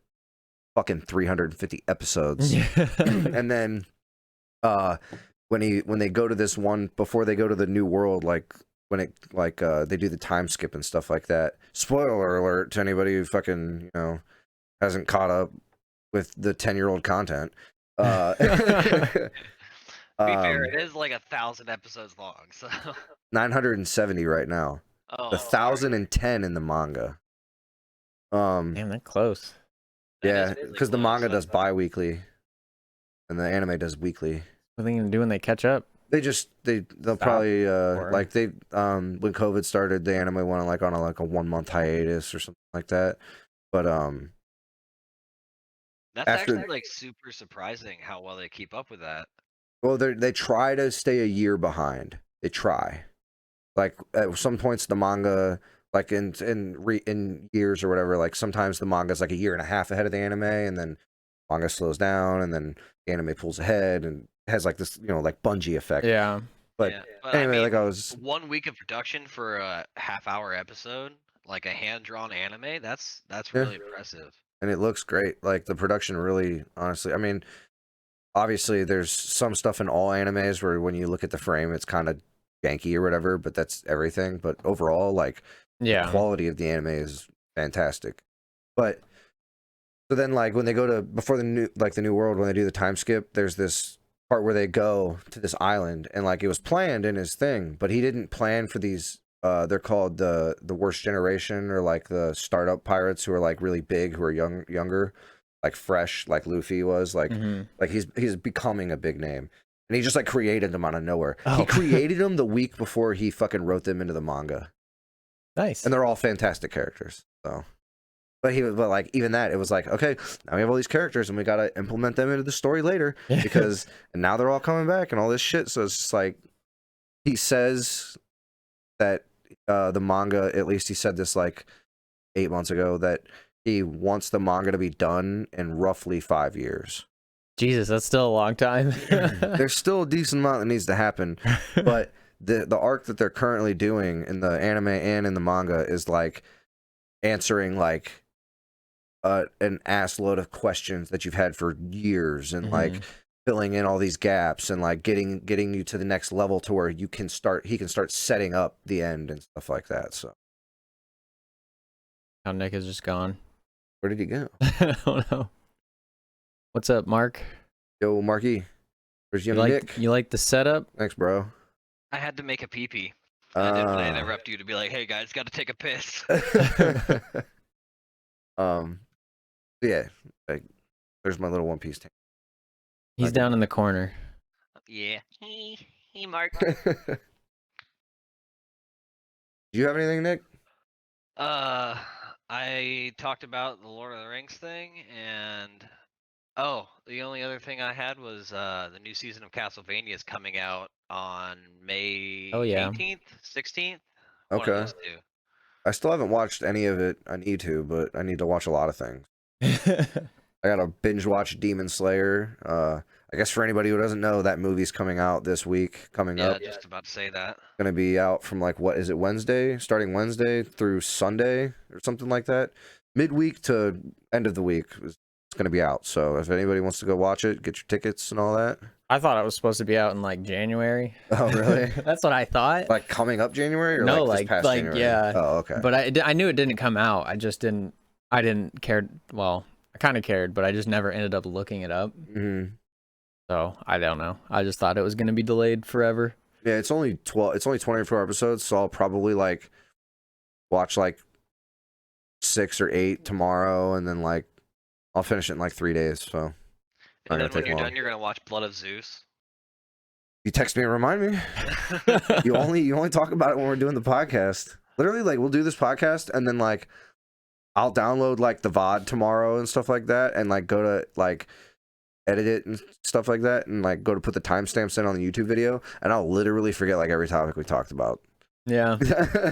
fucking 350 episodes. And then when they go to this one before they go to the new world, like when it like they do the time skip and stuff like that. Spoiler alert to anybody who fucking hasn't caught up with the 10-year-old content. To be fair, it is like 1,000 episodes long, so 970 right now. 1,010 in the manga. Damn, that close. Yeah, because the manga does bi-weekly, and the anime does weekly. What are they gonna do when they catch up? They'll probably like they when COVID started, the anime went on a 1-month hiatus or something like that. But that's actually like super surprising how well they keep up with that. Well, they try to stay a year behind. They try. Like at some points the manga, like in years or whatever, like sometimes the manga's like a year and a half ahead of the anime, and then manga slows down, and then the anime pulls ahead, and it has like this like Bungie effect. Yeah. But anyway, I mean, like I was 1 week of production for a half-hour episode, like a hand-drawn anime. That's really impressive. And it looks great. Like the production really, honestly, I mean, obviously there's some stuff in all animes where when you look at the frame, it's kind of janky or whatever, but that's everything. But overall, like, the quality of the anime is fantastic. But so then, like, when they go to before the new world, when they do the time skip, there's this part where they go to this island, and like it was planned in his thing, but he didn't plan for these. They're called the worst generation, or like the startup pirates who are like really big, who are younger, like fresh, like Luffy was, like like he's becoming a big name, and he just like created them out of nowhere. He created them the week before he fucking wrote them into the manga. Nice. And they're all fantastic characters. So, but like even that, it was like, okay, now we have all these characters, and we gotta implement them into the story later because and now they're all coming back and all this shit. So it's just like he says that. The manga, at least he said this like 8 months ago, that he wants the manga to be done in roughly 5 years. Jesus, that's still a long time. There's still a decent amount that needs to happen, but the arc that they're currently doing in the anime and in the manga is like answering like an ass load of questions that you've had for years, and like filling in all these gaps, and like getting you to the next level to where he can start setting up the end and stuff like that. So how Nick is just gone. Where did he go? I don't know. What's up, Mark? Yo, Marky. Where's young Nick? You like the setup? Thanks, bro. I had to make a pee-pee. I didn't want to interrupt you to be like, hey guys, gotta take a piss. Yeah, like there's my little One Piece tank. He's down in the corner. Yeah. Hey, Mark. Do you have anything, Nick? I talked about the Lord of the Rings thing, and the only other thing I had was the new season of Castlevania is coming out on May 18th, 16th. Okay. I still haven't watched any of it. I need to, but I need to watch a lot of things. I gotta binge watch Demon Slayer. I guess for anybody who doesn't know, that movie's coming out this week. Coming up. Yeah, just about to say that. Gonna be out from like what is it, Wednesday? Starting Wednesday through Sunday or something like that. Midweek to end of the week. It's gonna be out. So if anybody wants to go watch it, get your tickets and all that. I thought it was supposed to be out in like January. Oh, really? That's what I thought. Like coming up January or no, like this past January? Yeah. Oh, okay. But I knew it didn't come out. I didn't care. Well, I kind of cared, but I just never ended up looking it up. Mm-hmm. So I don't know. I just thought it was going to be delayed forever. Yeah, it's only 24 episodes, so I'll probably like watch like 6 or 8 tomorrow, and then like I'll finish it in like 3 days. So and then when you're done, you're gonna watch Blood of Zeus. You text me and remind me. you only talk about it when we're doing the podcast. Literally, like we'll do this podcast, and then like I'll download like the VOD tomorrow and stuff like that, and like go to like edit it and stuff like that, and like go to put the timestamps in on the YouTube video, and I'll literally forget like every topic we talked about. Yeah.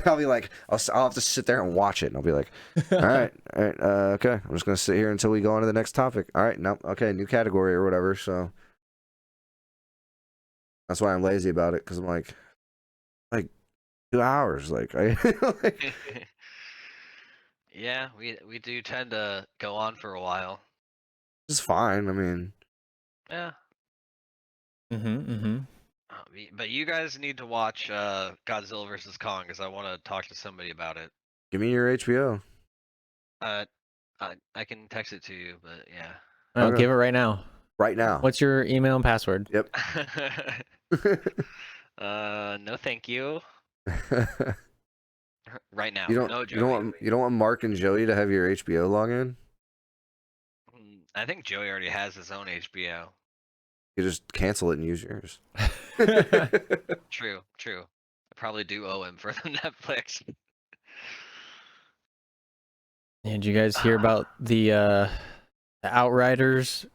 I'll be like, I'll have to sit there and watch it, and I'll be like, all right, okay, I'm just gonna sit here until we go on to the next topic. All right, no, okay, new category or whatever. So that's why I'm lazy about it, because I'm like 2 hours, like I. Yeah, we do tend to go on for a while. It's fine. I mean. Yeah. Mm-hmm. But you guys need to watch Godzilla vs. Kong, because I want to talk to somebody about it. Give me your HBO. I can text it to you, but yeah. I'll Okay. give it right now. Right now. What's your email and password? Yep. No, thank you. Right now. You don't. No, You don't want Mark and Joey to have your HBO login. I think Joey already has his own HBO. You just cancel it and use yours. True. I probably do owe him for the Netflix. Did you guys hear about the Outriders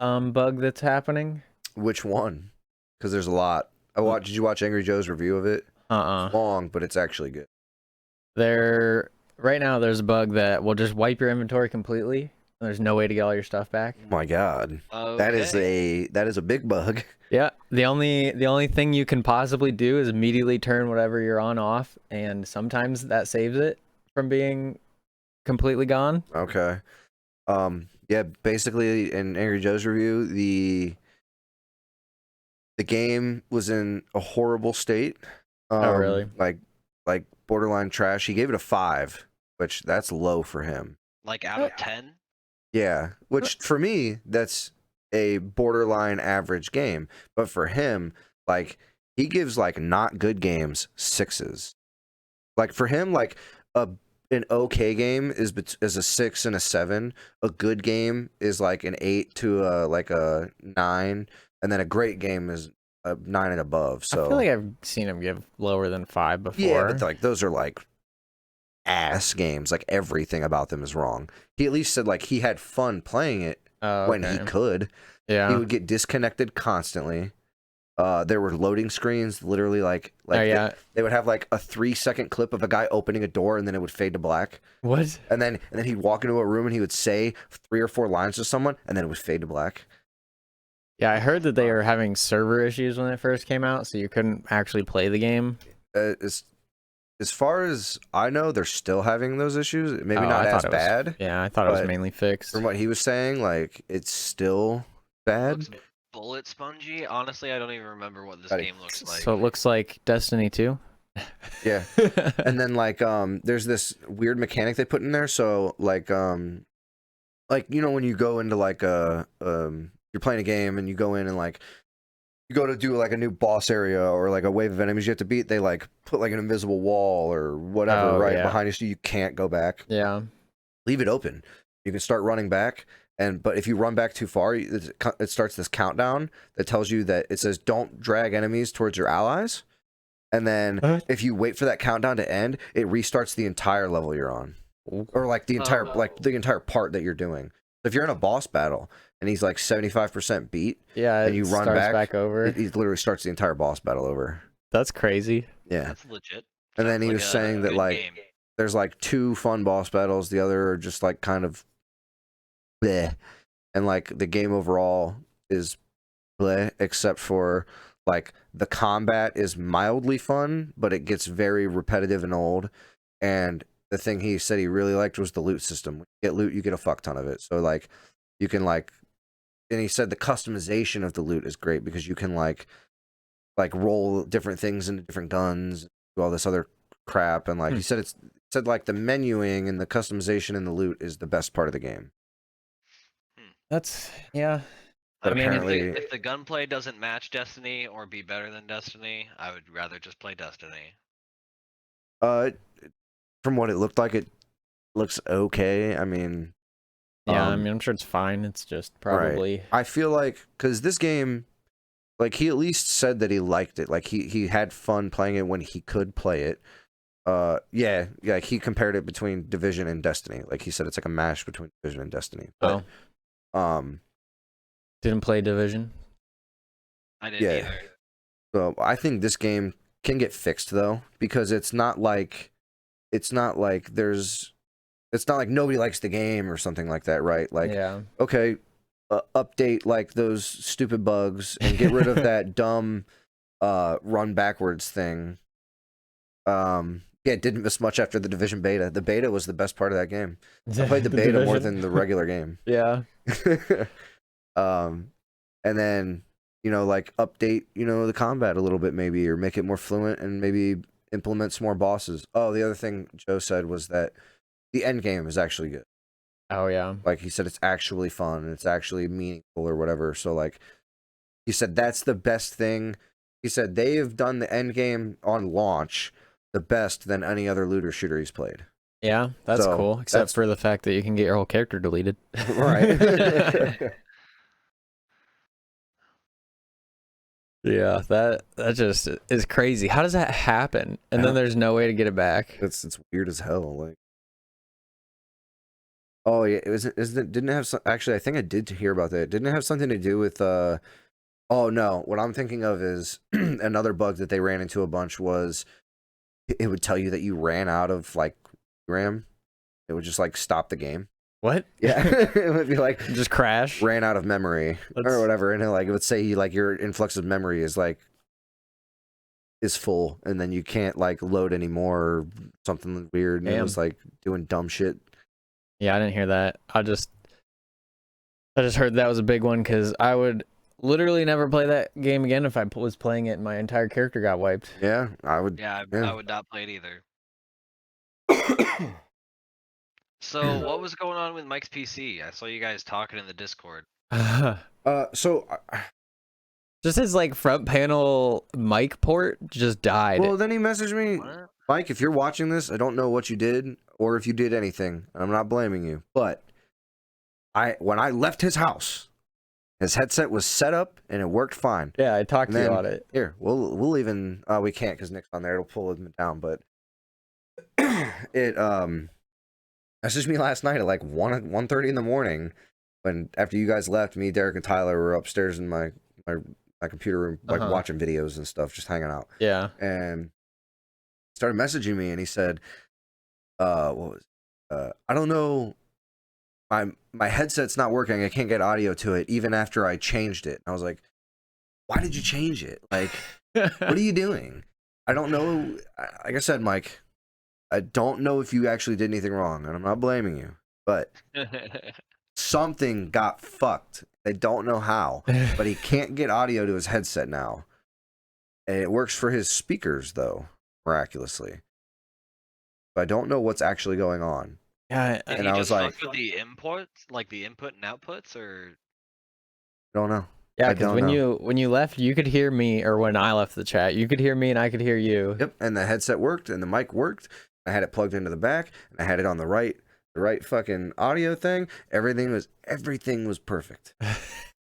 bug that's happening? Which one? Because there's a lot. Did you watch Angry Joe's review of it? It's long, but it's actually good. Right now there's a bug that will just wipe your inventory completely. There's no way to get all your stuff back. Oh my god. Okay. That is a big bug. Yeah, the only thing you can possibly do is immediately turn whatever you're on off, and sometimes that saves it from being completely gone. Okay. Yeah, basically in Angry Joe's review, the game was in a horrible state. Oh, really? Like borderline trash. He gave it a 5, which that's low for him. Like out of 10? Yeah, which for me, that's a borderline average game. But for him, like, he gives, like, not good games 6s. Like, for him, like, an okay game is a 6 and a 7. A good game is, like, an 8 to, a 9. And then a great game is a 9 and above. So I feel like I've seen him give lower than 5 before. yeah, but, like, those are, like, ass games. Like, everything about them is wrong. He at least said like he had fun playing it when he could. Yeah, he would get disconnected constantly. There were loading screens, literally like they would have like a 3-second clip of a guy opening a door, and then it would fade to black. What? And then he'd walk into a room and he would say 3 or 4 lines to someone, and then it would fade to black. Yeah, I heard that they were having server issues when it first came out, so you couldn't actually play the game. As far as I know, they're still having those issues. Maybe not as bad. Yeah, I thought it was mainly fixed. From what he was saying, like, it's still bad. Looks bullet spongy. Honestly, I don't even remember what this game looks like. So it looks like Destiny 2? Yeah. And then, like, there's this weird mechanic they put in there. So, like, you know, when you go into, like, you're playing a game and you go in and, like, you go to do like a new boss area or like a wave of enemies you have to beat, they like put like an invisible wall or whatever behind you so you can't go back. Yeah. Leave it open. You can start running back, but if you run back too far, it starts this countdown that tells you that it says don't drag enemies towards your allies. And then if you wait for that countdown to end, it restarts the entire level you're on. Or like the entire the entire part that you're doing. If you're in a boss battle and he's like 75% beat, and you run back over, it literally starts the entire boss battle over. That's crazy. Yeah, that's legit. And then he was saying that like there's like 2 fun boss battles, the other are just like kind of bleh. and like the game overall is bleh, except for like the combat is mildly fun, but it gets very repetitive and old. And the thing he said he really liked was the loot system. When you get loot, you get a fuck ton of it. So like you can like, and he said the customization of the loot is great because you can like roll different things into different guns, do all this other crap, and like he said said like the menuing and the customization in the loot is the best part of the game. That's yeah. I mean, apparently, if the gunplay doesn't match Destiny or be better than Destiny, I would rather just play Destiny. From what it looked like, it looks okay. I mean, yeah, I mean, I'm sure it's fine. It's just probably. Right. I feel like because this game, like he at least said that he liked it. Like he had fun playing it when he could play it. Yeah. He compared it between Division and Destiny. Like he said, it's like a mash between Division and Destiny. But, didn't play Division. I didn't either. So I think this game can get fixed though, because it's not like nobody likes the game or something like that, right? Like, okay, update like those stupid bugs and get rid of that dumb run backwards thing. It didn't miss much after the Division beta. The beta was the best part of that game. I played the beta more than the regular game. Yeah. And then, like update, the combat a little bit maybe, or make it more fluent and maybe implement some more bosses. Oh, the other thing Joe said was that the end game is actually good. Oh, yeah. Like he said, it's actually fun and it's actually meaningful or whatever. So like he said, that's the best thing. He said they have done the end game on launch the best than any other looter shooter he's played. Yeah, that's cool. Except for the fact that you can get your whole character deleted. Right. Yeah, that just is crazy. How does that happen? And then there's no way to get it back. It's weird as hell. Like, oh yeah, didn't it have some, actually I think I did hear about that. Didn't it have something to do with oh no, what I'm thinking of is another bug that they ran into a bunch was it would tell you that you ran out of like RAM. It would just like stop the game. What? Yeah, it would be like just crash, ran out of memory or whatever, and it would say like your influx of memory is full, and then you can't like load anymore or something weird. And it was like doing dumb shit. Yeah, I didn't hear that. I just heard that was a big one because I would literally never play that game again if I was playing it and my entire character got wiped. Yeah, I would. Yeah, I would not play it either. So what was going on with Mike's PC? I saw you guys talking in the Discord. So just his like front panel mic port just died. Well, then he messaged me, what? Mike, if you're watching this, I don't know what you did or if you did anything. I'm not blaming you, but when I left his house, his headset was set up and it worked fine. Yeah, I talked to you about it. Here, we'll even we can't because Nick's on there. It'll pull him down, but it messaged me last night at like 1:30 in the morning when after you guys left, me, Derek, and Tyler were upstairs in my computer room, like watching videos and stuff, just hanging out. Yeah. And started messaging me and he said, what was I don't know, my headset's not working. I can't get audio to it even after I changed it. And I was like, why did you change it? Like, what are you doing? I don't know. Like I said, Mike, I don't know if you actually did anything wrong, and I'm not blaming you, but something got fucked. They don't know how, but he can't get audio to his headset now. And it works for his speakers, though, miraculously. But I don't know what's actually going on. Yeah, and I was like, with the inputs, like the input and outputs, or I don't know. Yeah, because when you left, you could hear me, or when I left the chat, you could hear me and I could hear you. Yep, and the headset worked and the mic worked. I had it plugged into the back, and I had it on the right fucking audio thing. Everything was perfect.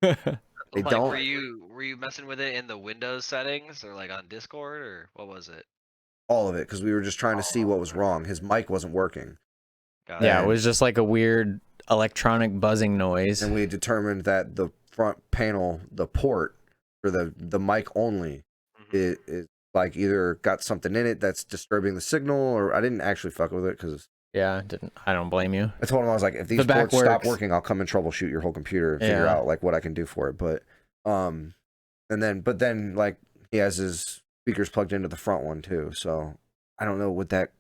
Were you messing with it in the Windows settings or like on Discord or what was it? All of it, because we were just trying to see what was wrong. His mic wasn't working. Yeah, it was just like a weird electronic buzzing noise. And we determined that the front panel, the port for the mic only, it like either got something in it that's disturbing the signal, or I didn't actually fuck with it because Yeah, I don't blame you. I told him, I was like, if these ports stop working, I'll come and troubleshoot your whole computer and figure out like what I can do for it. But but then like he has his speakers plugged into the front one too. So I don't know, would that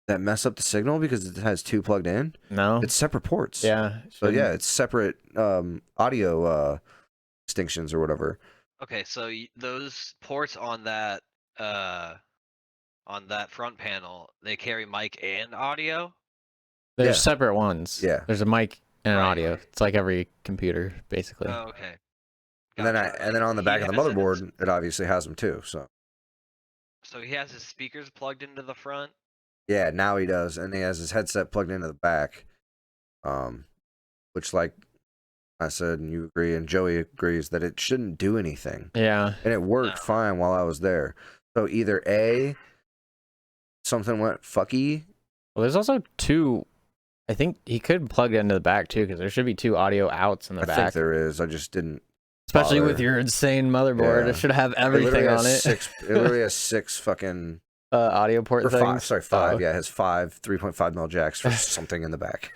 mess up the signal because it has 2 plugged in? No, it's separate ports. Yeah. So yeah, it's separate audio distinctions or whatever. Okay, so those ports on that front panel, they carry mic and audio? There's separate ones. Yeah. There's a mic and an audio. It's like every computer, basically. Oh, okay. Gotcha. And then on the back of the motherboard, it obviously has them too. So he has his speakers plugged into the front? Yeah, now he does, and he has his headset plugged into the back. Which, like I said, and you agree, and Joey agrees, that it shouldn't do anything. Yeah. And it worked fine while I was there. So either A, something went fucky. Well, there's also 2. I think he could plug it into the back too, because there should be 2 audio outs in the back. I think there is. I just didn't. Especially with your insane motherboard, it should have everything on it. It literally has 6 fucking audio port things. 5. Yeah, it has 5 3.5 mil jacks for something in the back.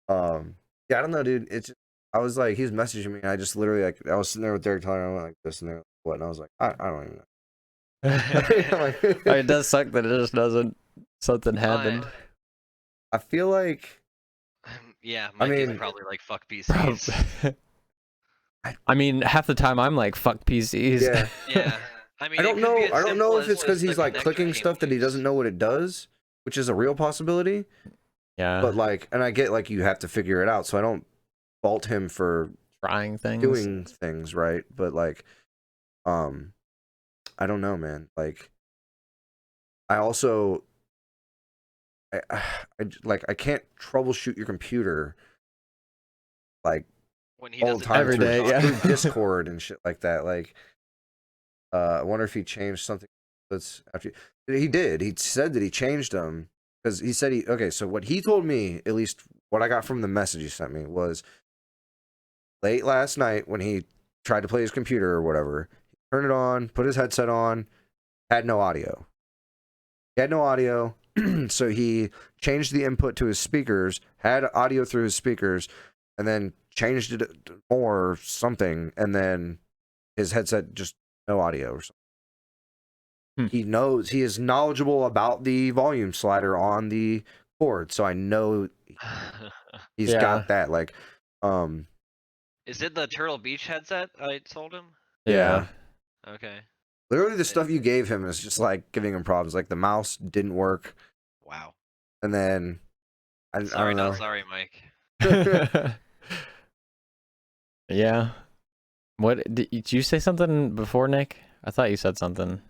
Yeah, I don't know, dude. I was like, he's messaging me, and I just literally like, I was sitting there with Derek Tyler, and I went like this and there, what, and I was like, I don't even know. It does suck that it just doesn't. Something happened. I feel like. Yeah, Mike is probably like fuck PCs. I mean, half the time I'm like fuck PCs. Yeah. Yeah. I mean, I don't know if it's because he's like clicking stuff that he doesn't know what it does, which is a real possibility. Yeah. But like, and I get like you have to figure it out, so I don't fault him for trying things, doing things right. But like, I don't know, man. Like, I also. I can't troubleshoot your computer like when he does all the time every day, through Discord and shit like that. Like, I wonder if he changed something. That's after he did. He said that he changed them because he said okay. So what he told me, at least what I got from the message he sent me, was late last night when he tried to play his computer or whatever. He turned it on, put his headset on, had no audio. He had no audio. So he changed the input to his speakers, had audio through his speakers, and then changed it or something, and then his headset just no audio or something. He is knowledgeable about the volume slider on the board, so I know he's got that. Like, is it the Turtle Beach headset I told him? Yeah. Okay. Literally, the stuff you gave him is just like giving him problems. Like the mouse didn't work. Wow. And then I don't know. Sorry, Mike. Yeah. What did you say something before, Nick? I thought you said something.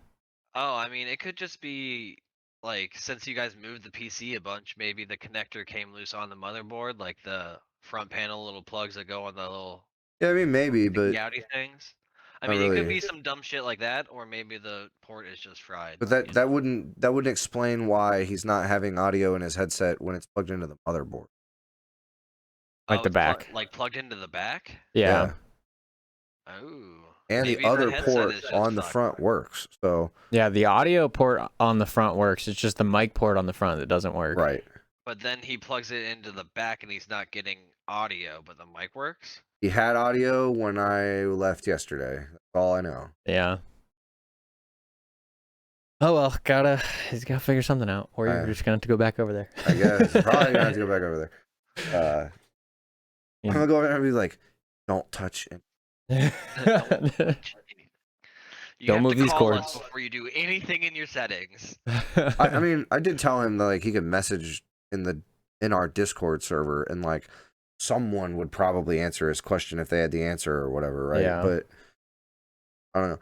Oh, I mean, it could just be like, since you guys moved the PC a bunch, maybe the connector came loose on the motherboard, like the front panel little plugs that go on the little. Yeah, I mean maybe, but Yowdy things. I mean, it could be some dumb shit like that, or maybe the port is just fried. But that wouldn't explain why he's not having audio in his headset when it's plugged into the motherboard. Like the back. Like plugged into the back? Yeah. Oh. And the other port on the front works. So yeah, the audio port on the front works. It's just the mic port on the front that doesn't work. Right. But then he plugs it into the back and he's not getting audio, but the mic works? He had audio when I left yesterday. That's all I know. Yeah. Oh well, he's gotta figure something out. Or you're just gonna have to go back over there. I guess. Probably gonna have to go back over there. I'm gonna go over there and be like, don't touch it. Don't move these cords before you do anything in your settings. I mean, I did tell him that like he could message in our Discord server, and like someone would probably answer his question if they had the answer or whatever, right? Yeah. But I don't know.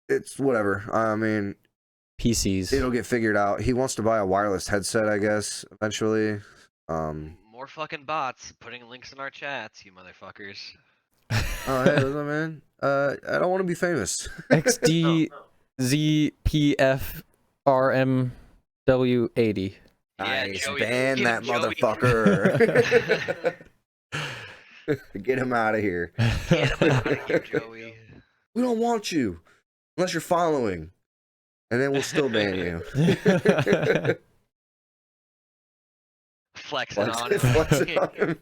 It's whatever. I mean, PCs. It'll get figured out. He wants to buy a wireless headset, I guess, eventually. More fucking bots putting links in our chats, you motherfuckers. Oh, hey, what's up, man? I don't want to be famous. XDZPFRMW80. Nice, Joey, ban that Joey. motherfucker. Get him out of here. Get him out of here, Joey. We don't want you unless you're following. and then we'll still ban you. Flexing on him. Flexing on him.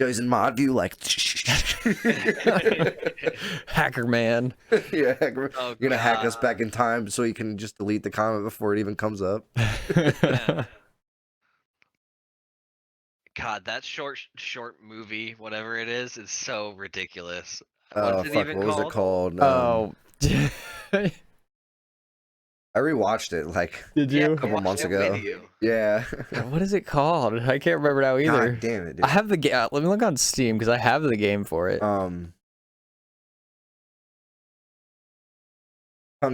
Guys in mod view, like Hacker man. yeah, Oh, you're gonna hack us back in time so you can just delete the comment before it even comes up. Yeah. God, that short movie, whatever it is so ridiculous. Oh What's it fuck, even what was it called? Oh. I rewatched it like Did you? a couple months ago. Yeah. What is it called? I can't remember now either. God damn it, dude. I have the game. Let me look on Steam because I have the game for it. Kung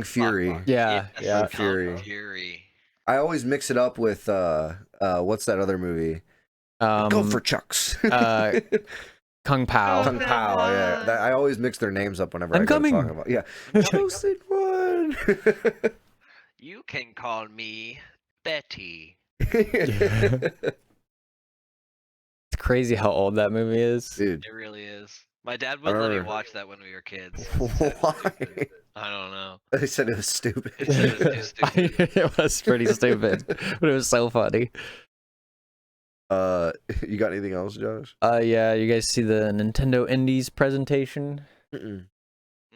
Fury. Yeah, yeah. Kung Fury. Fury. I always mix it up with what's that other movie? Go for Chucks. Kung Pao. Kung Pao, yeah. I always mix their names up whenever I go talking about. Yeah. Chosen one. You can call me Betty. It's crazy how old that movie is. Dude. It really is. My dad wouldn't let me watch that when we were kids. Why? I don't know. They said it was stupid. He said it was too stupid. It was pretty stupid, but it was so funny. You got anything else, Josh? Yeah, you guys see the Nintendo Indies presentation? Mm-mm.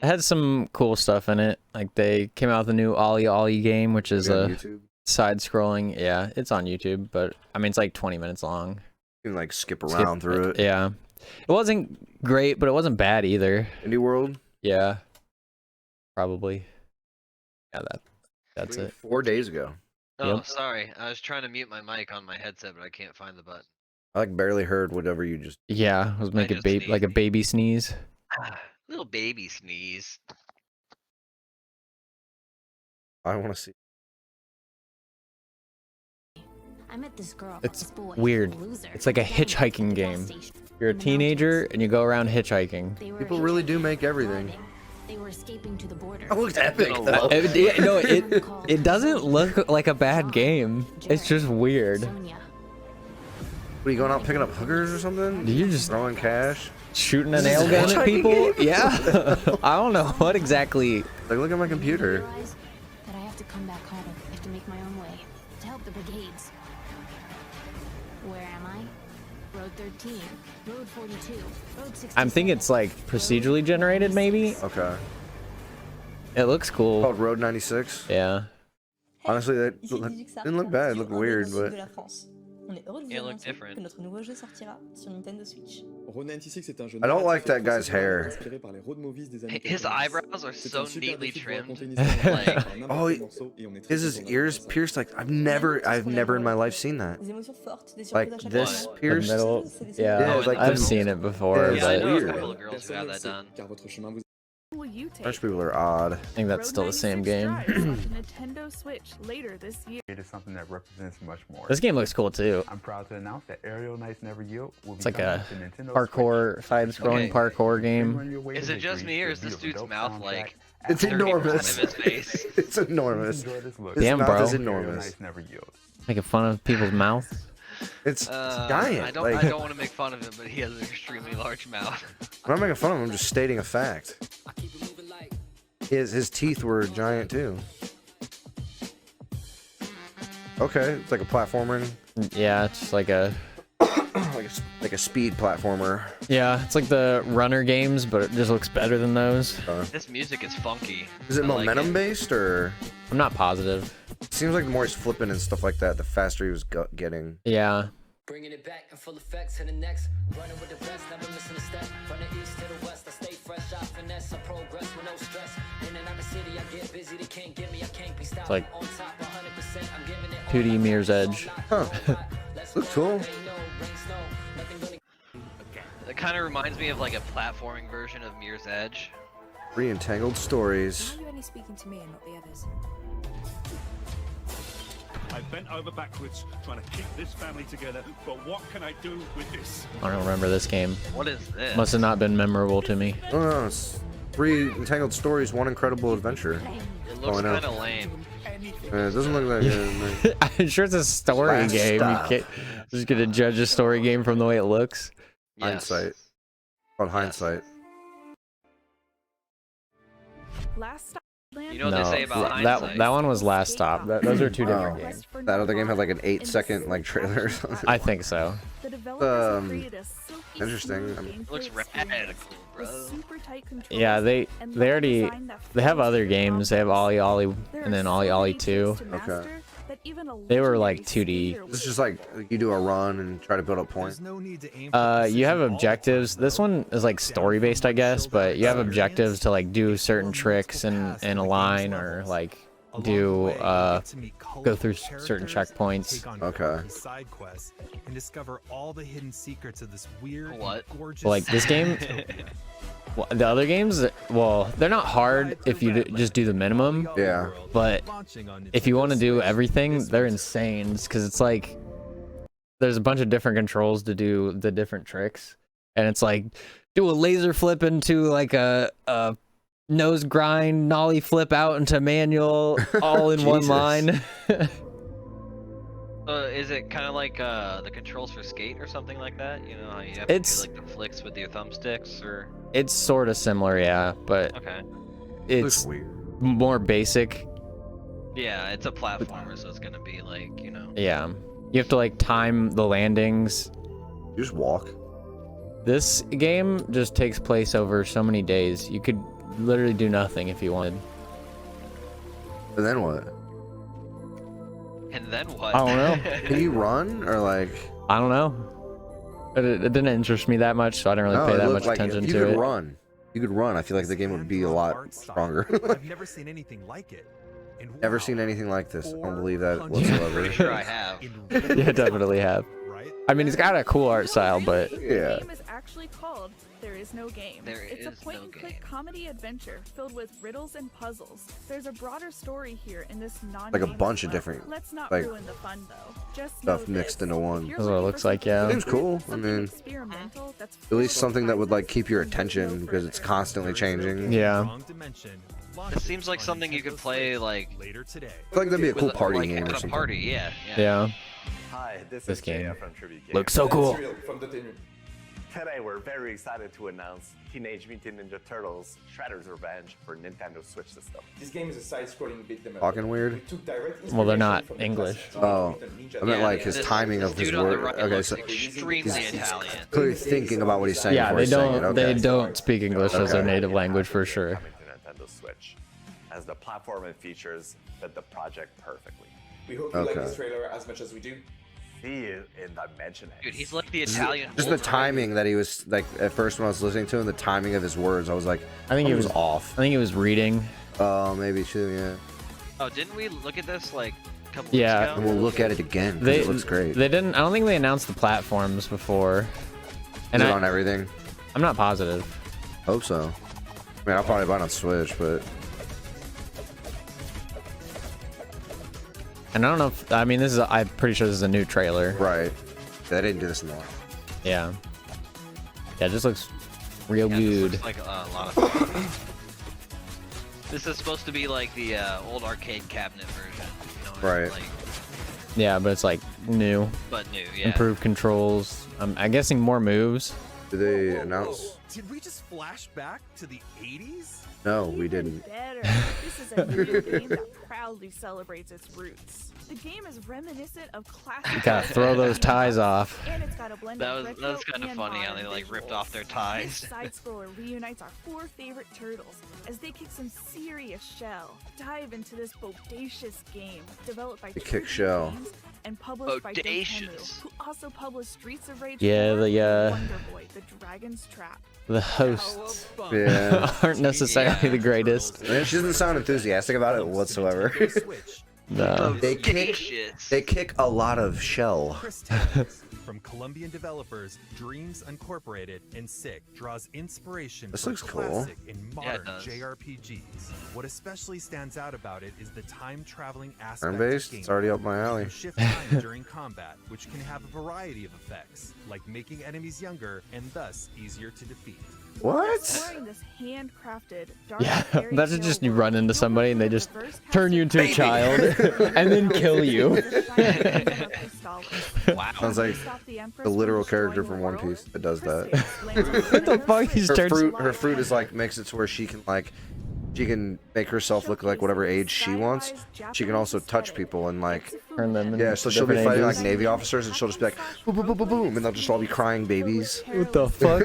It had some cool stuff in it. Like they came out with a new Ollie Ollie game, which is a side-scrolling. Yeah, it's on YouTube, but I mean it's like 20 minutes long. You can like skip around through it. Yeah, it wasn't great, but it wasn't bad either. Indie World. Yeah, probably. Yeah, that's it. 4 days ago. Oh, Yep. sorry. I was trying to mute my mic on my headset, but I can't find the button. I like barely heard whatever you just. Yeah, I was making like a baby sneeze. Little baby sneeze. I want to see. I met this girl. It's this boy, weird. a loser. It's like a hitchhiking game. You're a teenager and you go around hitchhiking. People really do make everything. They were escaping to the border. That looks epic. It doesn't look like a bad game. It's just weird. What, are you going out picking up hookers or something? You're just throwing cash? Shooting a nail gun at people? Yeah. I don't know what exactly. Like, look at my computer. That I have to come back home. I have to make my own way to help the brigades. Where am I? Road 13, Road 42, Road 60. I'm thinking it's like procedurally generated, maybe. Okay. It looks cool. Called Road 96. Yeah. Honestly, that didn't look bad. It looked weird, but. It looked different. I don't like that guy's hair. His eyebrows are so neatly trimmed. Like, oh, his ears pierced. Like I've never in my life seen that. Like this pierced. Yeah, like I've seen it before. Yeah, I know a weird. couple of girls who have that done. French people are odd. I think that's still the same game. Nintendo Switch later this year. It is something that represents much more. This game looks cool too. I'm proud to announce that Aerial Knights Never Yield will be It's like coming a to Nintendo parkour, side-scrolling parkour game. Is it just me or is this dude's mouth like It's 30% enormous. of his face? It's enormous. His Damn, mouth bro. is enormous. Making fun of people's mouths. It's giant. I don't want to make fun of him, but he has an extremely large mouth. I'm not making fun of him. I'm just stating a fact. His teeth were giant too. Okay, it's like a platformer. Yeah, it's like a like a speed platformer. Yeah, it's like the runner games, but it just looks better than those. This music is funky. Is it I like momentum based or? I'm not positive. It seems like the more he's flipping and stuff like that, the faster he was getting. Yeah. Bringing it back in full effect to the next. Running with the best, never missing a step. From the east to the west, I stay fresh, I finesse, I progress with no stress. In and out of the city, I get busy, they can't get me, I can't be stopped. It's like on top, 100%, I'm giving it 2D Mirror's Edge. Huh. Looks cool. It kind of reminds me of like a platforming version of Mirror's Edge. Re-entangled stories. Why are you only speaking to me and not the others? I bent over backwards trying to keep this family together, but what can I do with this? I don't remember this game. What is this? Must have not been memorable to me. Oh no, it's 3 entangled stories, 1 incredible adventure. It looks kind of lame. It doesn't look that good. I'm sure it's a story Last game. stop. You can't just gonna judge a story game from the way it looks. Yes. Hindsight. On hindsight. Last stop, You know what they say about hindsight? that one was last stop. Those are two different games. That other game had like an 8-second like trailer or something. I think so. Interesting. It looks radical, bro. Yeah, they have other games. They have Ollie Ollie and then Ollie Ollie 2. Okay. They were like 2D. It's just like you do a run and try to build up points. You have objectives. This one is like story based, I guess, but you have objectives to like do certain tricks in a line or like do go through certain checkpoints. Okay. Side quests and discover all the hidden secrets of this weird, gorgeous. Like this game. Well, the other games, well, they're not hard if you just do the minimum. Yeah. But if you want to do everything, they're insane because it's like there's a bunch of different controls to do the different tricks, and it's like do a laser flip into like a nose grind, nollie flip out into manual, all in one line. Is it kind of like the controls for Skate or something like that? You know how you have to do like the flicks with your thumbsticks, or? It's sort of similar, yeah, but okay. It's more basic. Yeah, it's a platformer, so it's gonna be like, you know. Yeah, you have to like time the landings. You just walk. This game just takes place over so many days. You could literally do nothing if you wanted. And then what? And then what? I don't know. Can you run or like? I don't know. It didn't interest me that much, so I didn't really pay that much attention to it. You could run. I feel like the game would be a lot stronger. I've never seen anything like it. Never seen anything like this. I don't believe that whatsoever. Pretty sure I have. Yeah, definitely have. I mean, it's got a cool art style, but yeah. The game is actually called There Is No Game. It's a point-and-click comedy adventure filled with riddles and puzzles. There's a broader story here in this like a bunch of different Let's not like ruin the fun, though. Just stuff mixed into one. That's what it looks like, yeah. Seems cool. I mean, at least something that would like keep your attention because it's constantly changing. Yeah. It seems like something you could play like later today. I feel like that'd be a cool party game or something. Party, yeah. Yeah. Hi, This game from Tribute Games. looks so cool. Today we're very excited to announce Teenage Mutant Ninja Turtles Shredder's Revenge for Nintendo Switch system. This game is a side-scrolling beat 'em up. Talking weird. Well, they're not English. Oh, I meant like his timing of his word. Okay, so extremely Italian. Clearly thinking about what he's saying. Yeah, before he's saying it. Okay. they don't speak English as their native language for sure. Coming to Nintendo Switch, as the platform and features fit the project perfectly. We hope you like this trailer as much as we do. See you in Dimension X. Dude, he's like the Italian. Just the timing that he was like at first when I was listening to him, the timing of his words, I was like, I think he was off. I think he was reading. Oh, maybe too. Yeah. Oh, didn't we look at this like a couple weeks ago? And we'll look at it again. It looks great. They didn't. I don't think they announced the platforms before. And on everything. I'm not positive. Hope so. I mean, I'll probably buy it on Switch, but. And I don't know if, I mean, I'm pretty sure this is a new trailer. Right. They didn't do this in the last. Yeah. Yeah, it just looks real good. This looks like a lot of fun. This is supposed to be like the old arcade cabinet version. You know, right. Like, yeah, but it's like new. But new, yeah. Improved controls. I'm guessing more moves. Did they announce? Did we just flash back to the 80s? No, we didn't. Better. This is a new game that proudly celebrates its roots. The game is reminiscent of classic. You gotta throw those ties off. And it's got a blend that of was kind of funny how they like ripped off their ties. This side scroller reunites our 4 favorite turtles as they kick some serious shell. Dive into this bodacious game developed by Kick shell. Games and published by Bodacious. who also published Streets of Rage 4 Yeah, and the Wonderboy, the Dragon's Trap. The hosts aren't necessarily the greatest. Man, she doesn't sound enthusiastic about it whatsoever. No. They kick a lot of shell. From Colombian developers Dreams Incorporated and Sick draws inspiration This from looks cool. classic and modern JRPGs. What especially stands out about it is the time-traveling aspect Turn-based? of gameplay. It's already up my alley. You shift time during combat, which can have a variety of effects, like making enemies younger and thus easier to defeat. What? Exploring this handcrafted, dark Yeah, fairy that's tale just you world, run into somebody and they just reverse turn you into a child and then kill you. Wow. Sounds like the literal character from One Piece that does that. What the fuck? He's Her fruit is like makes it to where she can like she can make herself look like whatever age she wants. She can also touch people and like turn them. Yeah, so she'll be fighting ages. like Navy officers, and she'll just be like boom, boom, boom, boom, boom, and they'll just all be crying babies. What the fuck?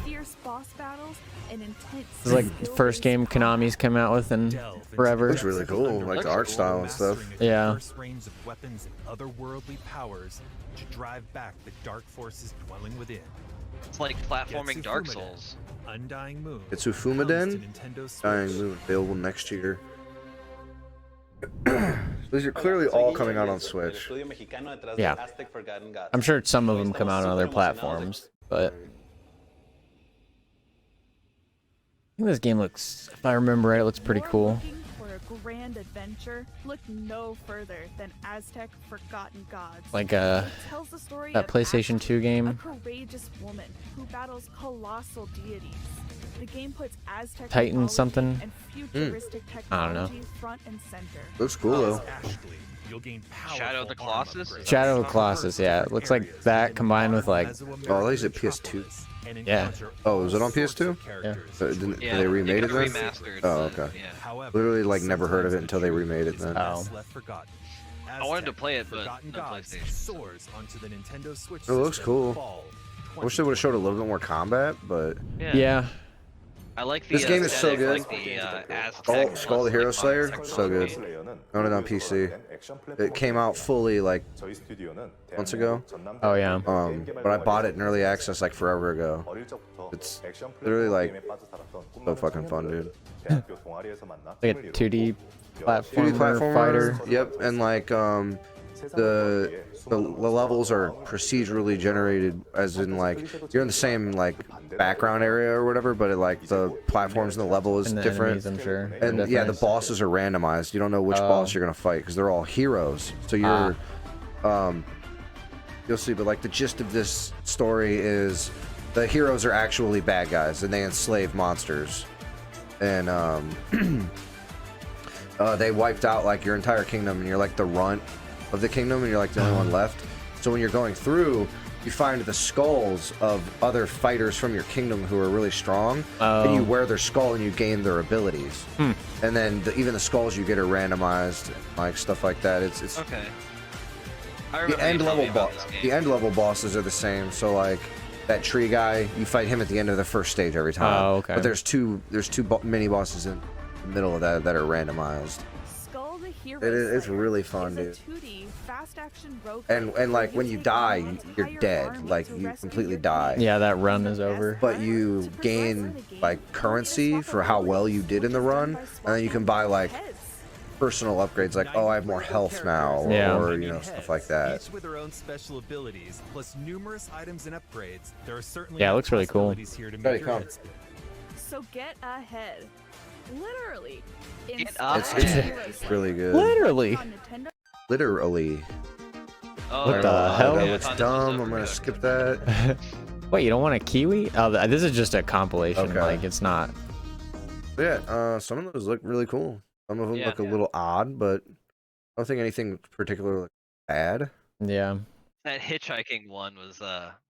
Fierce boss battles and intense. This is like the first game Konami's come out with in forever. It's really cool, like the art style and stuff. Yeah. Range of weapons and otherworldly powers to drive back the dark forces dwelling within. It's like platforming Dark Souls. Undying Moon. It's Ufumaden. Dying Moon available next year. These are clearly all coming out on Switch. Yeah. I'm sure some of them come out on other platforms, but I think this game looks, if I remember right, it looks pretty cool. For a grand adventure, look no further than Aztec Forgotten Gods. Like It tells the story that of PlayStation 2 a game. courageous woman who battles colossal deities. The game puts Aztec Titan mythology something? and futuristic I don't know. technology front and center. Looks cool though. Shadow of the Colossus? Shadow of the Colossus, yeah. It looks like that combined with like... Oh, at least at PS2. Yeah. Oh, is it on PS2? Yeah. So they remade it then? Oh, okay. Literally like never heard of it until they remade it then. Oh. I wanted to play it, but no PlayStation. It looks cool. I wish they would have showed a little bit more combat, but Yeah. I like the this game is so good. like the, Aztec Skull the Hero like, Slayer, modern so good. technology. Own it on PC. It came out fully like months ago. Oh yeah. But I bought it in early access like forever ago. It's literally like so fucking fun, dude. Like a 2D platformer fighter. Yep, and like the levels are procedurally generated, as in like you're in the same like background area or whatever, but like the platforms and the level is And the different. enemies, I'm sure, are And yeah, the different. bosses are randomized. You don't know which boss you're gonna fight because they're all heroes. So you're you'll see, but like the gist of this story is the heroes are actually bad guys and they enslave monsters, and they wiped out like your entire kingdom, and you're like the runt of the kingdom, and you're like the only one left. So when you're going through, you find the skulls of other fighters from your kingdom who are really strong, and you wear their skull and you gain their abilities. And then even the skulls you get are randomized, like stuff like that. It's Okay. the end level bosses are the same. So like that tree guy, you fight him at the end of the first stage every time. Oh, okay. But there's two mini bosses in the middle of that are randomized. Skull the Hero It's Slayer really fun, is dude. a 2D fast-action rogue And like when you die, you're dead. Like you completely die. Yeah, that run is over. But you gain like currency for how well you did in the run, and then you can buy like personal upgrades, like I have more health now, or you know, stuff like that. Each with their own special abilities, plus numerous items and upgrades. There are certainly Yeah, it looks really cool. here to Ready, meet your come. needs. So get ahead. Literally. Get up. It's really good. Literally. Literally. Oh, What the I hell? know it's dumb. I'm gonna skip that. Wait, you don't want a kiwi? Oh, this is just a compilation. Okay. Like it's not. But yeah, some of those look really cool. Some of them look a little odd, but I don't think anything particularly bad. Yeah. That hitchhiking one was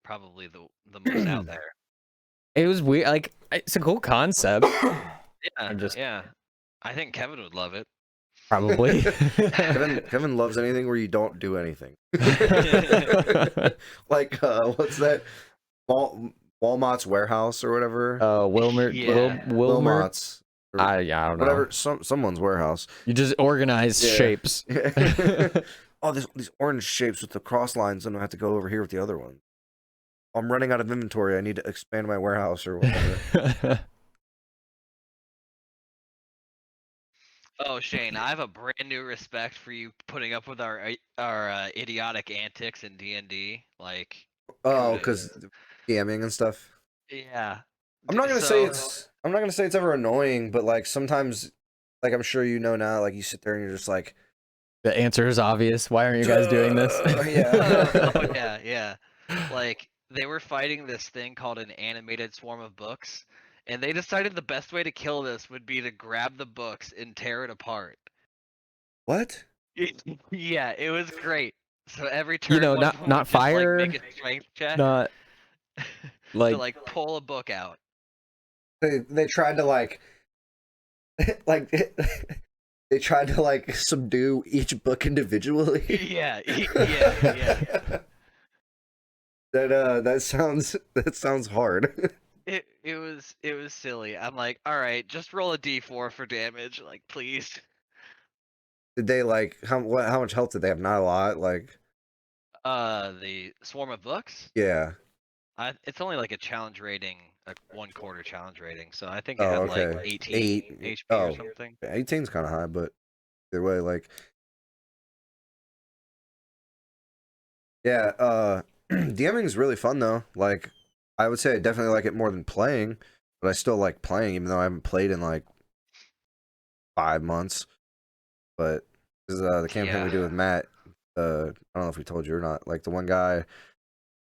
probably the most out there. It was weird. Like it's a cool concept. Yeah, yeah. I think Kevin would love it. Probably. Kevin loves anything where you don't do anything. Like what's that? Walmart's warehouse or whatever. Wilmart's. I don't know. Whatever. Someone's warehouse. You just organize shapes. Oh, these orange shapes with the cross lines, and I have to go over here with the other one. I'm running out of inventory. I need to expand my warehouse or whatever. Oh, Shane, I have a brand new respect for you putting up with our idiotic antics in D&D. Like, because DMing and stuff. Yeah. I'm not gonna say it's ever annoying, but like sometimes, like I'm sure you know now, like you sit there and you're just like, the answer is obvious. Why aren't you guys doing this? Yeah. Like they were fighting this thing called an animated swarm of books. And they decided the best way to kill this would be to grab the books and tear it apart. What? Yeah, it was great. So every turn, not fire, like, make a strength check, not to like pull a book out. They tried to like like they tried to like subdue each book individually. Yeah. That sounds hard. It was silly. I'm like, all right, just roll a d4 for damage, like please. Did they like how much health did they have? Not a lot, like. The swarm of books. Yeah. It's only like a challenge rating, a 1/4 challenge rating. So I think it had like 18 HP or something. 18's kind of high, but either way, like. Yeah. DMing is really fun though. Like, I would say I definitely like it more than playing, but I still like playing, even though I haven't played in like 5 months. But this is the campaign we do with Matt. I don't know if we told you or not. Like the one guy,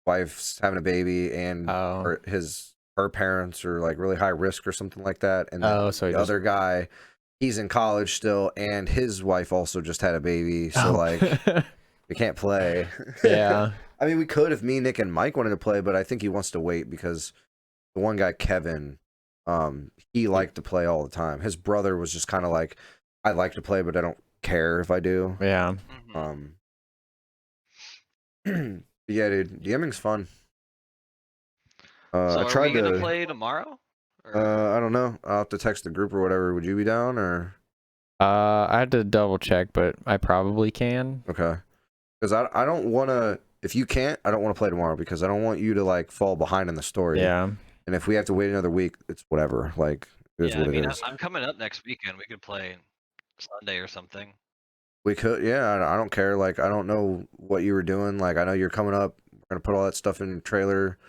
wife's having a baby, and her parents are like really high risk or something like that. And the other guy, he's in college still, and his wife also just had a baby. So like, we can't play. Yeah. I mean, we could if me, Nick, and Mike wanted to play, but I think he wants to wait because the one guy, Kevin, he liked to play all the time. His brother was just kind of like, I like to play, but I don't care if I do. Yeah. Yeah, dude, DMing's fun. So I tried are we gonna play tomorrow? I don't know. I'll have to text the group or whatever. Would you be down or? I had to double check, but I probably can. Okay. Because I don't want to. If you can't, I don't want to play tomorrow because I don't want you to like fall behind in the story. Yeah. And if we have to wait another week, it's whatever. Like, it is what it is. I'm coming up next weekend. We could play Sunday or something. We could, yeah. I don't care. Like, I don't know what you were doing. Like, I know you're coming up. We're gonna put all that stuff in your trailer.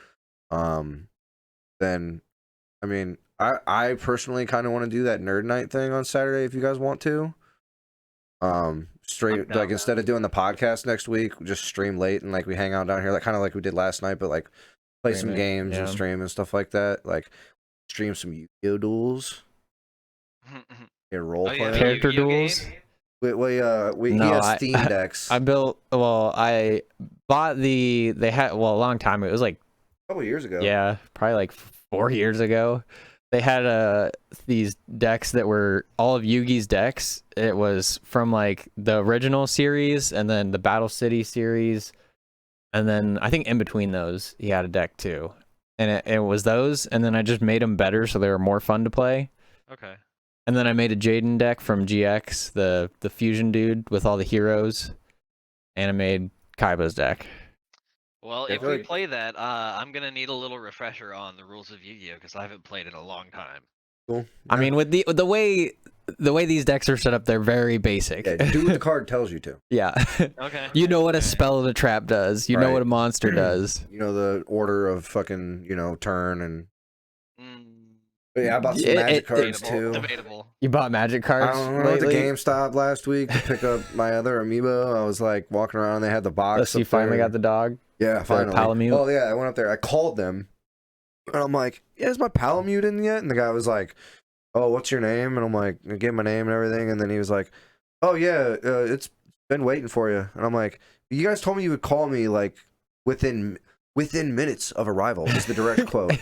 Then, I mean, I personally kind of want to do that nerd night thing on Saturday if you guys want to. Straight like instead of doing the podcast next week, just stream late and like we hang out down here, like kind of like we did last night, but like play some games and stream and stuff like that. Like stream some Yu-Gi-Oh duels. Yeah, role play character duels. He has Steam decks. I bought they had a long time ago. It was like a couple years ago. Yeah, probably like 4 years ago. They had these decks that were all of Yugi's decks. It was from like the original series and then the Battle City series. And then I think in between those, he had a deck too. And it was those. And then I just made them better so they were more fun to play. Okay. And then I made a Jaden deck from GX, the fusion dude with all the heroes. And I made Kaiba's deck. Well, if we play that, I'm gonna need a little refresher on the rules of Yu-Gi-Oh because I haven't played in a long time. Cool. I mean, with the way these decks are set up, they're very basic. Yeah, do what the card tells you to. Yeah. Okay. You know what a spell and a trap does. You know what a monster does. You know the order of fucking turn and. But yeah, I bought some magic cards too. Debatable. You bought magic cards? I went to GameStop last week to pick up my other amiibo. I was like walking around. They had the box. So you finally got the dog? Yeah, finally. Palamute? Oh yeah, I went up there. I called them, and I'm like, "Yeah, is my Palamute in yet?" And the guy was like, "Oh, what's your name?" And I'm like, I gave him my name and everything. And then he was like, "Oh yeah, it's been waiting for you." And I'm like, "You guys told me you would call me like within minutes of arrival." Is the direct quote.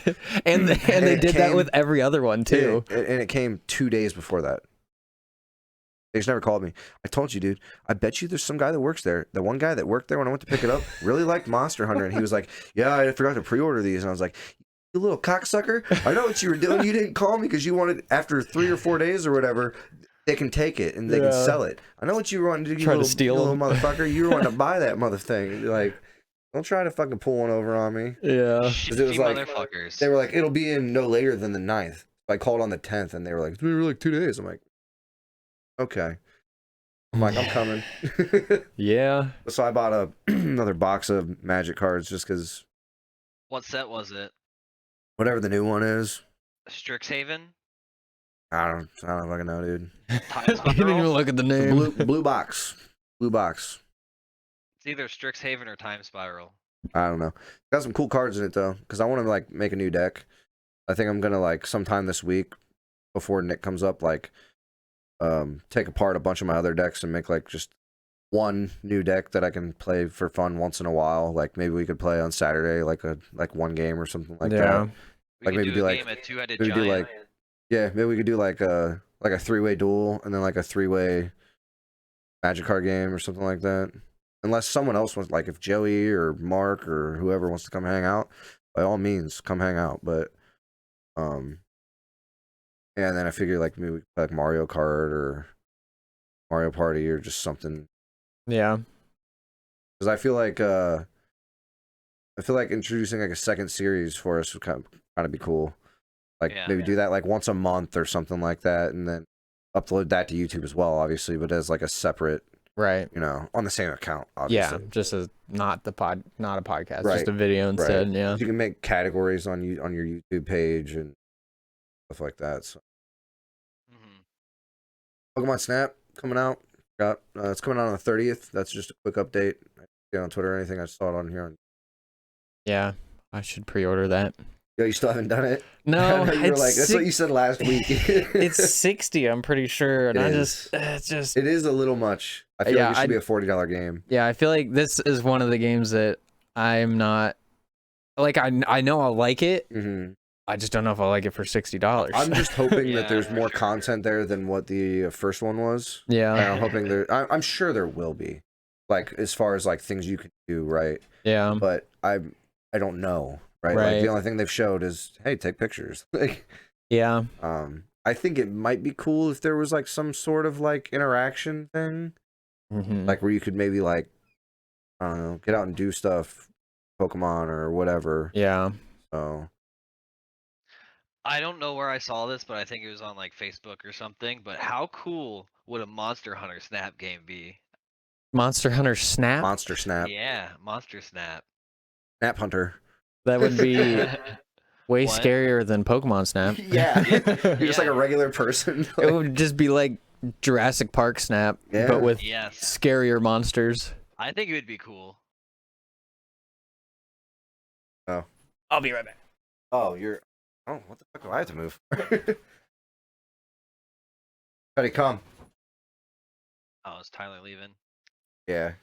and they did that with every other one too. And it came 2 days before that. They just never called me. I told you, dude. I bet you there's some guy that works there. The one guy that worked there when I went to pick it up really liked Monster Hunter, and he was like, "Yeah, I forgot to pre-order these." And I was like, "You little cocksucker! I know what you were doing. You didn't call me because you wanted after 3 or 4 days or whatever, they can take it and they can sell it. I know what you wanted to do. Try to steal, you little motherfucker. You wanted to buy that mother thing. Like, don't try to fucking pull one over on me." Yeah. It was like they were like, "It'll be in no later than the 9th." I called on the 10th, and they were like, "It's been like 2 days." I'm like, "Okay." I'm like, "I'm coming." Yeah. So I bought another box of magic cards just because. What set was it? Whatever the new one is. Strixhaven? I don't fucking know, dude. I didn't even look at the name. Blue box. Blue box. It's either Strixhaven or Time Spiral. I don't know. Got some cool cards in it though, because I want to like make a new deck. I think I'm gonna like sometime this week, before Nick comes up, like take apart a bunch of my other decks and make like just one new deck that I can play for fun once in a while. Like maybe we could play on Saturday, like one game or something like that. We could do a game at Two-Headed Giant. maybe we could do like like a 3-way duel and then like a 3-way Magic card game or something like that. Unless someone else wants, like if Joey or Mark or whoever wants to come hang out, by all means, come hang out. But yeah, and then I figure like maybe we could play like Mario Kart or Mario Party or just something. Yeah. Because I feel like introducing like a second series for us would kind of be cool. Like maybe do that like once a month or something like that, and then upload that to YouTube as well, obviously, but as like a separate, right? You know, on the same account, obviously. Yeah, just as not a podcast, just a video instead. Right. Yeah, you can make categories on your YouTube page and stuff like that. So, Pokemon Snap coming out. It's coming out on the 30th. That's just a quick update. I didn't get on Twitter or anything. I saw it on here. Yeah, I should pre-order that. Yo, you still haven't done it? No, you were like, that's what you said last week. It's 60, I'm pretty sure, and it is a little much. I feel like it should be a $40 game. Yeah, I feel like this is one of the games that I'm not like. I know I'll like it. Mm-hmm. I just don't know if I'll like it for $60. I'm just hoping that there's more content there than what the first one was. Yeah, and I'm hoping I'm sure there will be, like as far as like things you can do, right? Yeah, but I don't know. Right. Like the only thing they've showed is, hey, take pictures. Like, yeah. I think it might be cool if there was like some sort of like interaction thing, like where you could maybe like, I don't know, get out and do stuff, Pokemon or whatever. Yeah. So. I don't know where I saw this, but I think it was on like Facebook or something. But how cool would a Monster Hunter Snap game be? Monster Hunter Snap? Monster Snap. Yeah, Monster Snap. Snap Hunter. That would be way scarier than Pokemon Snap. Yeah. You're just like a regular person. It would just be like Jurassic Park Snap, but with scarier monsters. I think it would be cool. Oh. I'll be right back. Oh, what the fuck do I have to move? Buddy, come. Oh, is Tyler leaving? Yeah.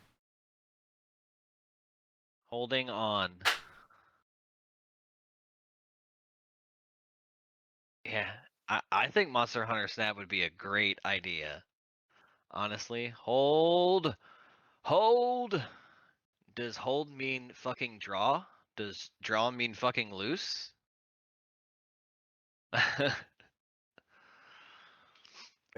Holding on. Yeah, I think Monster Hunter Snap would be a great idea. Honestly, hold. Does hold mean fucking draw? Does draw mean fucking loose?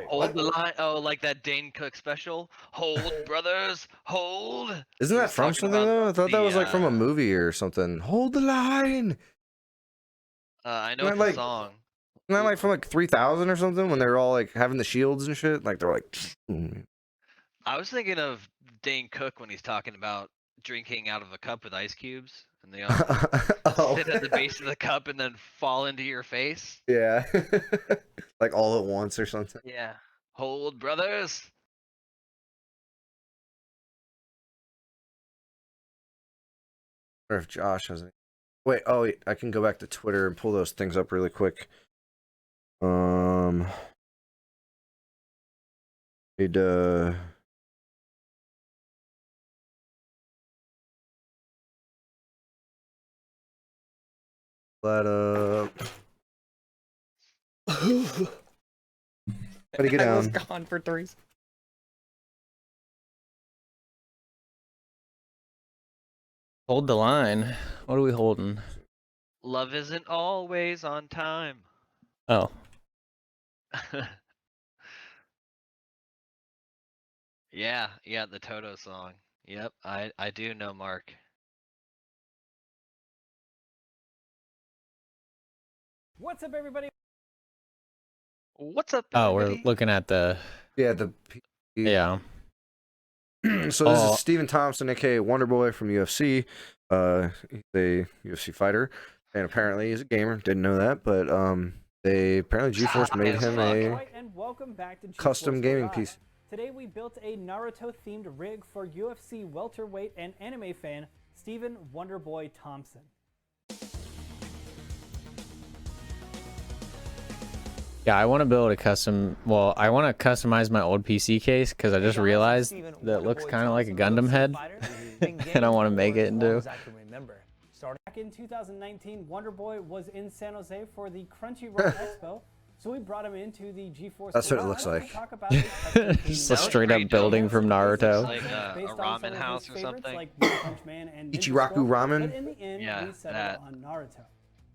Hold the line. Oh, like that Dane Cook special. Hold, brothers, hold. Isn't that from something though? I thought that was like from a movie or something. Hold the line. I know it's a song. Isn't that like from like 3000 or something when they're all like having the shields and shit? Like they're like. I was thinking of Dane Cook when he's talking about drinking out of a cup with ice cubes, and they all sit at the base of the cup and then fall into your face. Yeah, like all at once or something. Yeah, hold, brothers. I wonder if Josh has any. Wait, I can go back to Twitter and pull those things up really quick. Need let up. Gotta get down. I was gone for 3 seconds. Hold the line. What are we holding? Love isn't always on time. Oh. Yeah, the Toto song. Yep, I do know Mark. What's up, everybody? What's up, everybody? Oh, we're looking at the... Yeah. So this is Stephen Thompson, aka Wonderboy from UFC. He's a UFC fighter, and apparently he's a gamer. Didn't know that, but they apparently GeForce made him a custom gaming PC. Today we built a Naruto-themed rig for UFC welterweight and anime fan Stephen Wonderboy Thompson. Yeah, I want to build a custom. Well, I want to customize my old PC case because I just realized that it looks kind of like a Gundam head, and I want to make it into. Back in 2019, Wonderboy was in San Jose for the Crunchyroll Expo, So we brought him into the GeForce. That's what it looks like. Just a straight up building from Naruto. Like a ramen house or something. Like One Punch Man and Ichiraku Ramen. But in the end, we settled on Naruto.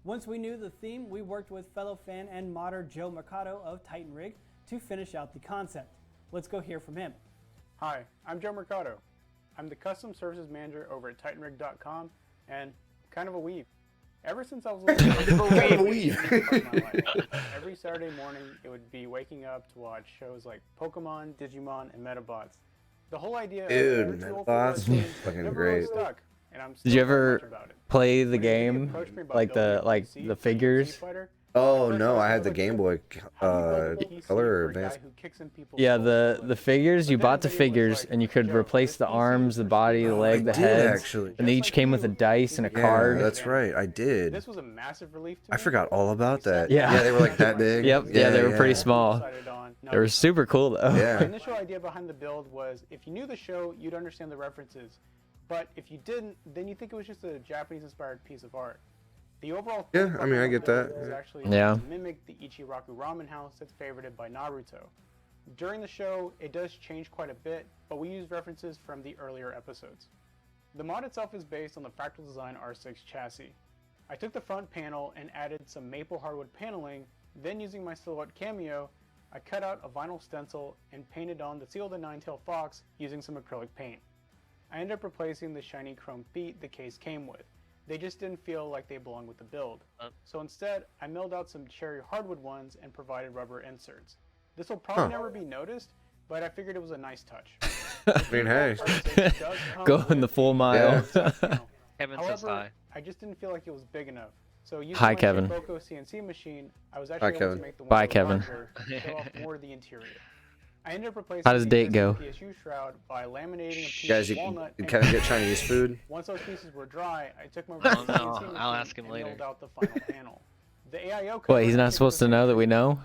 Once we knew the theme, we worked with fellow fan and modder Joe Mercado of Titan Rig to finish out the concept. Let's go hear from him. Hi, I'm Joe Mercado. I'm the Custom Services Manager over at TitanRig.com and kind of a weeb. Ever since I was a little every Saturday morning, it would be waking up to watch shows like Pokemon, Digimon, and Metabots. The whole idea of Metabots, fucking great. Stuck, and I'm Did you ever play the game, like the figures? Oh no, I had the Game Boy Color or Advance. Yeah, the figures, you bought the figures and you could replace the arms, the body, the leg, the heads. Actually. And they each came with a dice and a card. That's right, I did. This was a massive relief to me. I forgot all about that. Yeah. They were like that big. Yep, yeah, they were pretty small. They were super cool though. The initial idea behind the build was if you knew the show, you'd understand the references. But if you didn't, then you think it was just a Japanese-inspired piece of art. The overall I mean, I get that. is actually to mimic the Ichiraku Ramen House that's favorited by Naruto. During the show, it does change quite a bit, but we use references from the earlier episodes. The mod itself is based on the Fractal Design R6 chassis. I took the front panel and added some maple hardwood paneling, then using my silhouette cameo, I cut out a vinyl stencil and painted on the seal of the nine-tailed fox using some acrylic paint. I ended up replacing the shiny chrome feet the case came with. They just didn't feel like they belonged with the build. So instead, I milled out some cherry hardwood ones and provided rubber inserts. This will probably never be noticed, but I figured it was a nice touch. I mean, hey. Going the full mile. Kevin says hi. I just didn't feel like it was big enough. So using Hi, my Kevin. Boko CNC machine, I was actually able to make the Bye, Kevin. show off more of the interior. I ended up replacing How does date go? the PSU shroud by laminating a piece Guys, of walnut. you kind of get Chinese food. Once those pieces were dry, I took my Oh, no, CNC machine I'll ask him and later. milled out the final panel. The AIO What, he's not supposed to know that we know?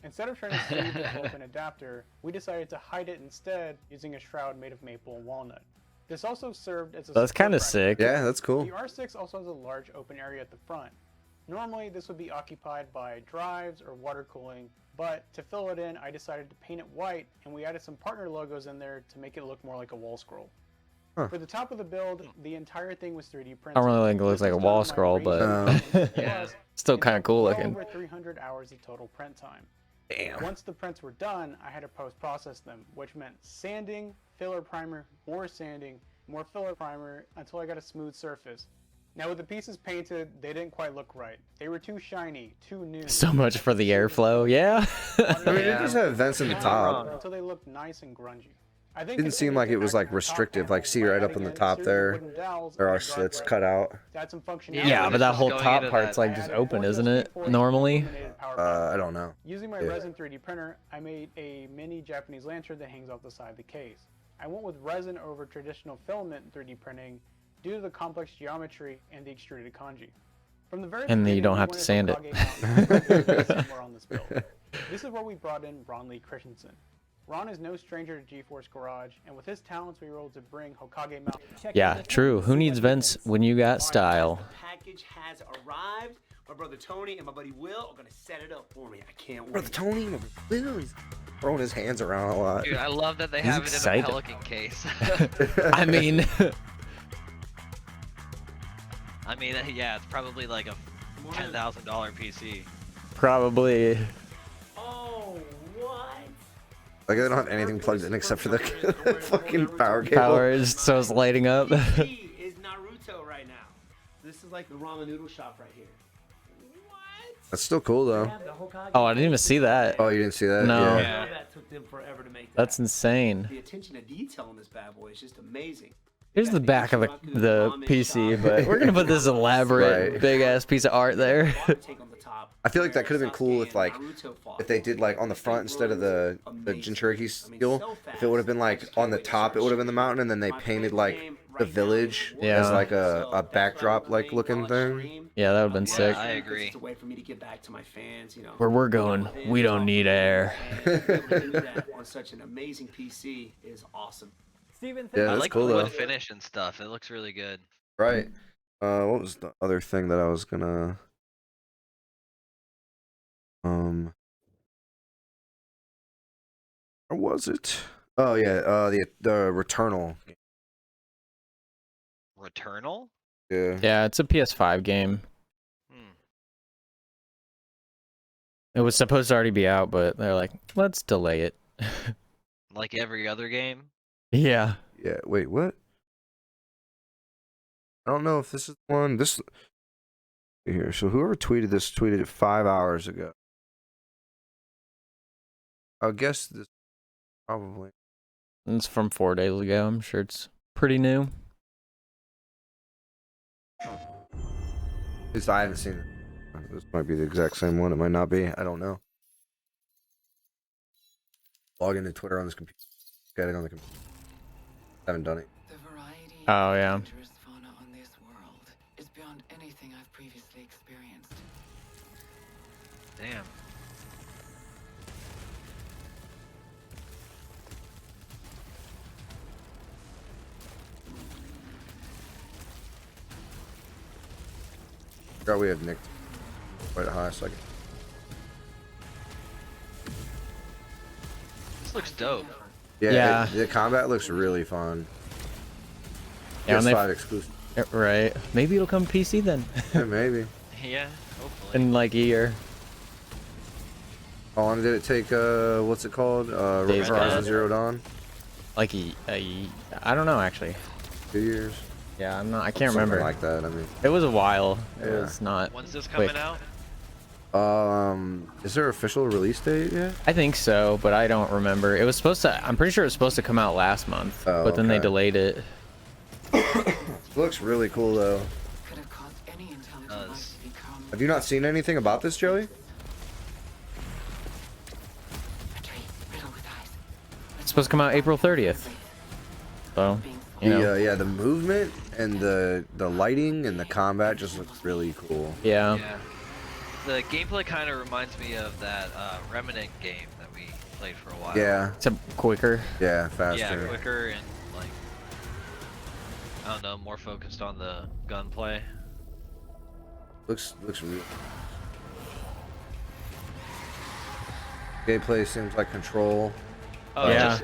Instead of trying to sleeve the open adapter, we decided to hide it instead using a shroud made of maple and walnut. This also served as a That's kind of sick. Yeah, that's cool. The R6 also has a large open area at the front. Normally, this would be occupied by drives or water cooling, but to fill it in, I decided to paint it white, and we added some partner logos in there to make it look more like a wall scroll. For the top of the build, the entire thing was 3D printed. I don't really think it looks like a wall scroll, but still kind of cool looking. Over 300 hours of total print time. Damn. Once the prints were done, I had to post-process them, which meant sanding, filler primer, more sanding, more filler primer, until I got a smooth surface. Now with the pieces painted, they didn't quite look right. They were too shiny, too new. So much for the airflow, yeah? I mean, it just had vents in the top. Until they looked nice and grungy. It didn't seem like it was like restrictive, like see right up on the top there. There are slits cut out. Yeah, but that whole top part's like just open, isn't it? Normally? I don't know. Using my resin 3D printer, I made a mini Japanese lantern that hangs off the side of the case. I went with resin over traditional filament 3D printing due to the complex geometry and the extruded kanji. From the very And then you don't have to sand it. This is where we brought in Ron Lee Christensen. Ron is no stranger to GeForce Garage, and with his talents, we were able to bring Hokage Mountain. Yeah, true. Who needs vents when you got style? The package has arrived. My brother Tony and my buddy Will are gonna set it up for me. I can't wait. Brother Tony, Will, he's throwing his hands around a lot. Dude, I love that they have it in a Pelican case. I mean... I mean, yeah, it's probably like a $10,000 PC. Probably. Oh, what? Like, they don't have anything plugged in except for the fucking power cable. Power is so it's lighting up. Is Naruto right now. This is like the ramen noodle shop right here. That's still cool, though. Oh, I didn't even see that. Oh, you didn't see that? No. Yeah. That took them forever to make that. That's insane. The attention to detail on this bad boy is just amazing. Here's the back of the PC, but we're gonna put this elaborate, big-ass piece of art there. I feel like that could have been cool if, like, if they did, like, on the front instead of the Jinchuriki steel. If it would have been, like, on the top, it would have been the mountain, and then they painted, like, the village as, like, a backdrop, like, looking thing. Yeah, that would have been sick. I agree. A way for me to give back to my fans, you know. Where we're going, we don't need air. On such an amazing PC is awesome. Steven, yeah, I that's like cool, the wood though. finish and stuff. It looks really good. Right. What was the other thing that I was gonna... Or was it? Oh yeah, the Returnal. Returnal? Yeah. Yeah, it's a PS5 game. It was supposed to already be out, but they're like, let's delay it. Like every other game? Yeah. Yeah. Wait, what? I don't know if this is one. This here. So whoever tweeted this tweeted it 5 hours ago. I guess this probably. It's from 4 days ago. I'm sure it's pretty new. At least I haven't seen it. This might be the exact same one. It might not be. I don't know. Log into Twitter on this computer. Get it on the computer. Haven't done it. Oh yeah. Fauna on this world is beyond anything I've previously experienced. Damn. God, we have Nick quite high, so I can... This looks dope. Yeah. The combat looks really fun. Yeah, PS5 exclusive. Right. Maybe it'll come to PC then. Yeah, maybe. Yeah, hopefully. In like a year. How long did it take, what's it called? Horizon Zero Dawn? Like I don't know actually. 2 years? Yeah, I can't Something remember. like that, I mean. It was a while. Yeah. It was not. When's this coming quick. out? Is there an official release date yet? I think so, but I don't remember. It was supposed to. I'm pretty sure it was supposed to come out last month, but then they delayed it. It looks really cool though. Have you not seen anything about this, Joey? It's supposed to come out April 30th. So, you know. Yeah, the movement and the lighting and the combat just looks really cool. Yeah. The gameplay kind of reminds me of that Remnant game that we played for a while. Yeah. It's quicker. Yeah, faster. Yeah, quicker and like, I don't know, more focused on the gunplay. Looks real. Gameplay seems like Control. Oh yeah,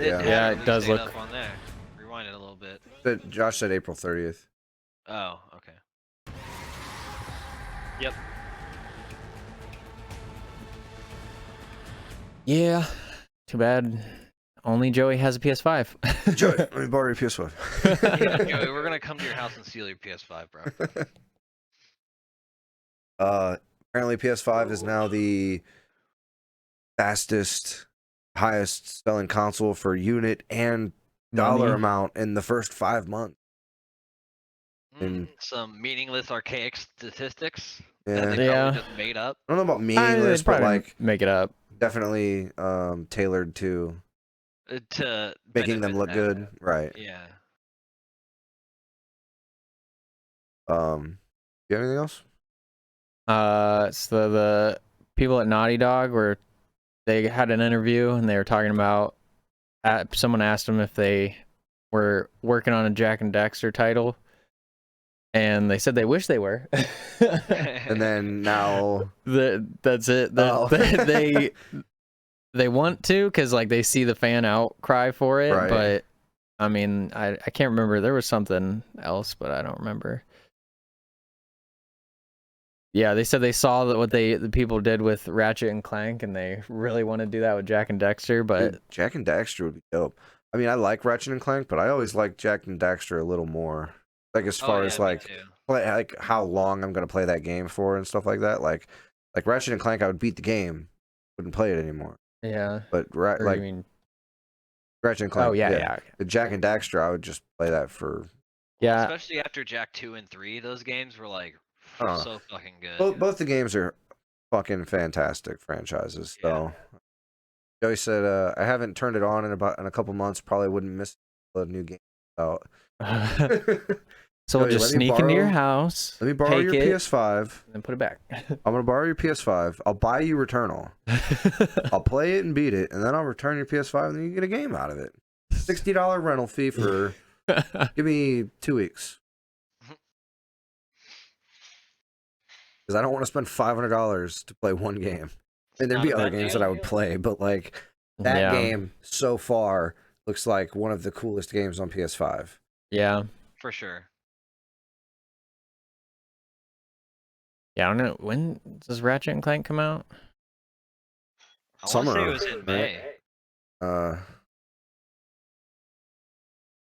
it does look. Up on there. Rewind it a little bit. But Josh said April 30th. Oh, okay. Yep. Yeah. Too bad. Only Joey has a PS5. Joey, let me borrow your PS5. Yeah, Joey, we're gonna come to your house and steal your PS5, bro. Apparently PS5 is now the fastest, highest selling console for unit and dollar amount in the first 5 months. And some meaningless archaic statistics yeah, that they probably just made up. I don't know about meaningless, but like make it up. Definitely tailored to making them look good, right? Yeah. You have anything else? So the people at Naughty Dog they had an interview and they were talking about. Someone asked them if they were working on a Jack and Daxter title, and they said they wish they were. And then now that's it. They want to because like they see the fan outcry for it, right. But I mean I can't remember. There was something else, but I don't remember. Yeah, they said they saw that what the people did with Ratchet and Clank, and they really want to do that with Jack and Daxter. But dude, Jack and Daxter would be dope. I mean, I like Ratchet and Clank, but I always like Jack and Daxter a little more. Like as far as like how long I'm gonna play that game for and stuff like that. Like Ratchet and Clank, I would beat the game, wouldn't play it anymore. Yeah. But you mean Ratchet and Clank. Oh yeah. The Jack and Daxter, I would just play that for. Yeah. Especially after Jack 2 and 3, those games were like so fucking good. Both the games are fucking fantastic franchises. So Joey said, I haven't turned it on in a couple months. Probably wouldn't miss a new game out. So we'll just sneak into your house. Let me borrow your PS5 and put it back. I'm gonna borrow your PS5. I'll buy you Returnal. I'll play it and beat it, and then I'll return your PS5, and then you get a game out of it. $60 rental fee for give me 2 weeks. Because I don't want to spend $500 to play one game. And there'd be other games that I would play, but like That game so far looks like one of the coolest games on PS5. Yeah. For sure. Yeah, I don't know. When does Ratchet and Clank come out? I want to say it was in May.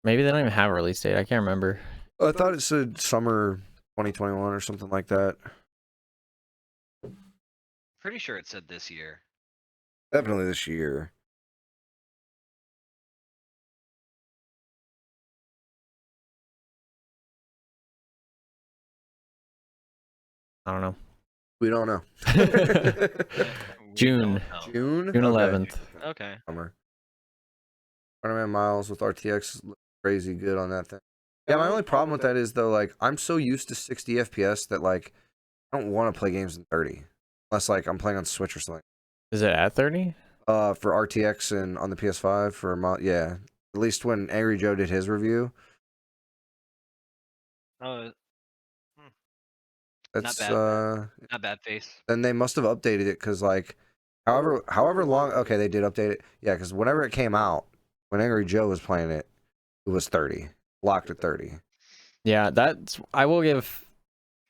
Maybe they don't even have a release date. I can't remember. I thought it said summer 2021 or something like that. Pretty sure it said this year. Definitely this year. I don't know. We don't know. June 11th. Okay. Summer. Spider-Man Miles with RTX look crazy good on that thing. Yeah, my only problem with that is though, like, I'm so used to 60 FPS that like I don't want to play games in 30 unless like I'm playing on Switch or something. Is it at 30? For RTX and on the PS5 for yeah. At least when Angry Joe did his review. Oh. That's not bad face. Then they must have updated it because like however long. Okay, they did update it. Yeah, because whenever it came out, when Angry Joe was playing it, it was 30, locked at 30. Yeah, that's. I will give.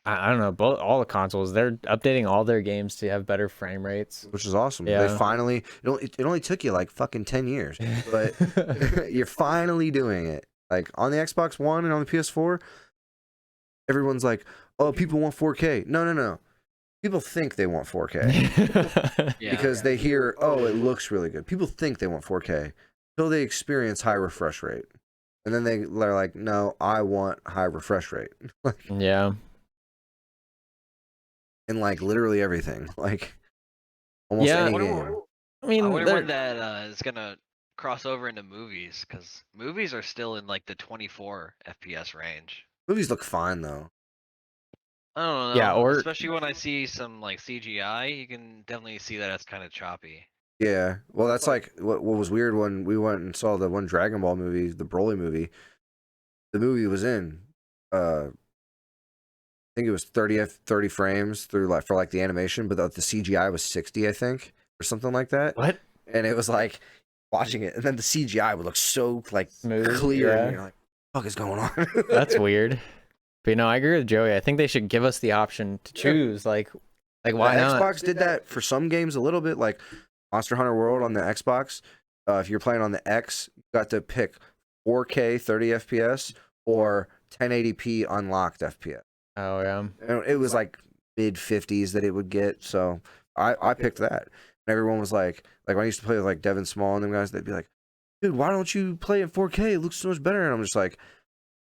I don't know. All the consoles, they're updating all their games to have better frame rates, which is awesome. Yeah. They finally. It only took you like fucking 10 years, but you're finally doing it. Like on the Xbox One and on the PS4, everyone's like, "Oh, people want 4K." No. People think they want 4K because they hear, "Oh, it looks really good." People think they want 4K until they experience high refresh rate, and then they're like, "No, I want high refresh rate." Yeah. And like literally everything, like almost any game. I mean, I wonder when that is gonna cross over into movies, because movies are still in like the 24 FPS range. Movies look fine though. I don't know. Yeah, or especially when I see some like CGI, you can definitely see that it's kind of choppy. Yeah, well, that's like what was weird when we went and saw the one Dragon Ball movie, the Broly movie. The movie was in, I think it was 30 frames through like for like the animation, but the CGI was 60, I think, or something like that. What? And it was like watching it, and then the CGI would look so like smooth, clear, yeah. and you're like, "What the fuck is going on?" That's weird. But I agree with Joey. I think they should give us the option to choose. Like why not? Xbox did that for some games a little bit, like Monster Hunter World on the Xbox. If you're playing on the X, you got to pick 4K 30 FPS or 1080p unlocked FPS. Oh yeah. And it was like mid 50s that it would get, so I picked that. And everyone was like when I used to play with like Devin Small and them guys, they'd be like, "Dude, why don't you play in 4K? It looks so much better." And I'm just like,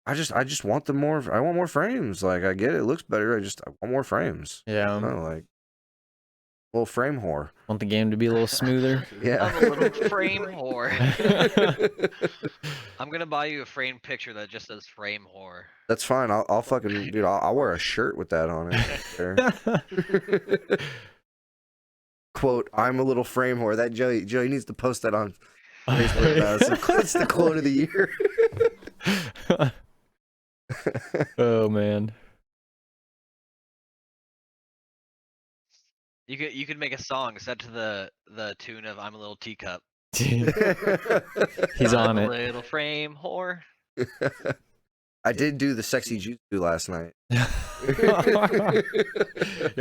I just want I want more frames. Like I get it looks better. I want more frames. Yeah. You know, like little frame whore. Want the game to be a little smoother. Yeah. I'm a little frame whore. I'm gonna buy you a framed picture that just says frame whore. That's fine. I'll fucking dude. I'll wear a shirt with that on it. Quote: "I'm a little frame whore." That Joey needs to post that on Facebook now. That's the quote of the year. Oh man. You could make a song set to the tune of "I'm a Little Teacup." He's on I'm it. A little frame whore. I did do the sexy jutsu last night. Yeah,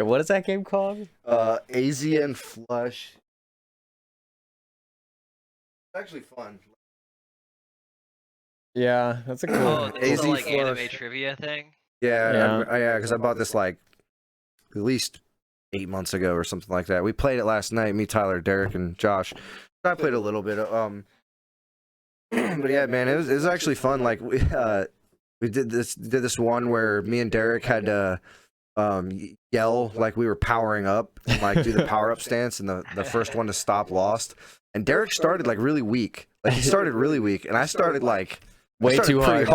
what is that game called? AZN Flush. It's actually fun. Yeah, that's a cool. Oh, it's AZ the, like Flush. anime trivia thing. Yeah, because I bought this like at least 8 months ago or something like that. We played it last night. Me, Tyler, Derek, and Josh. I played a little bit. But yeah, man, it was actually fun. Like we did this one where me and Derek had to yell like we were powering up and like do the power up stance, and the first one to stop lost. And Derek started like really weak. Like he started really weak, and I started like way too hard.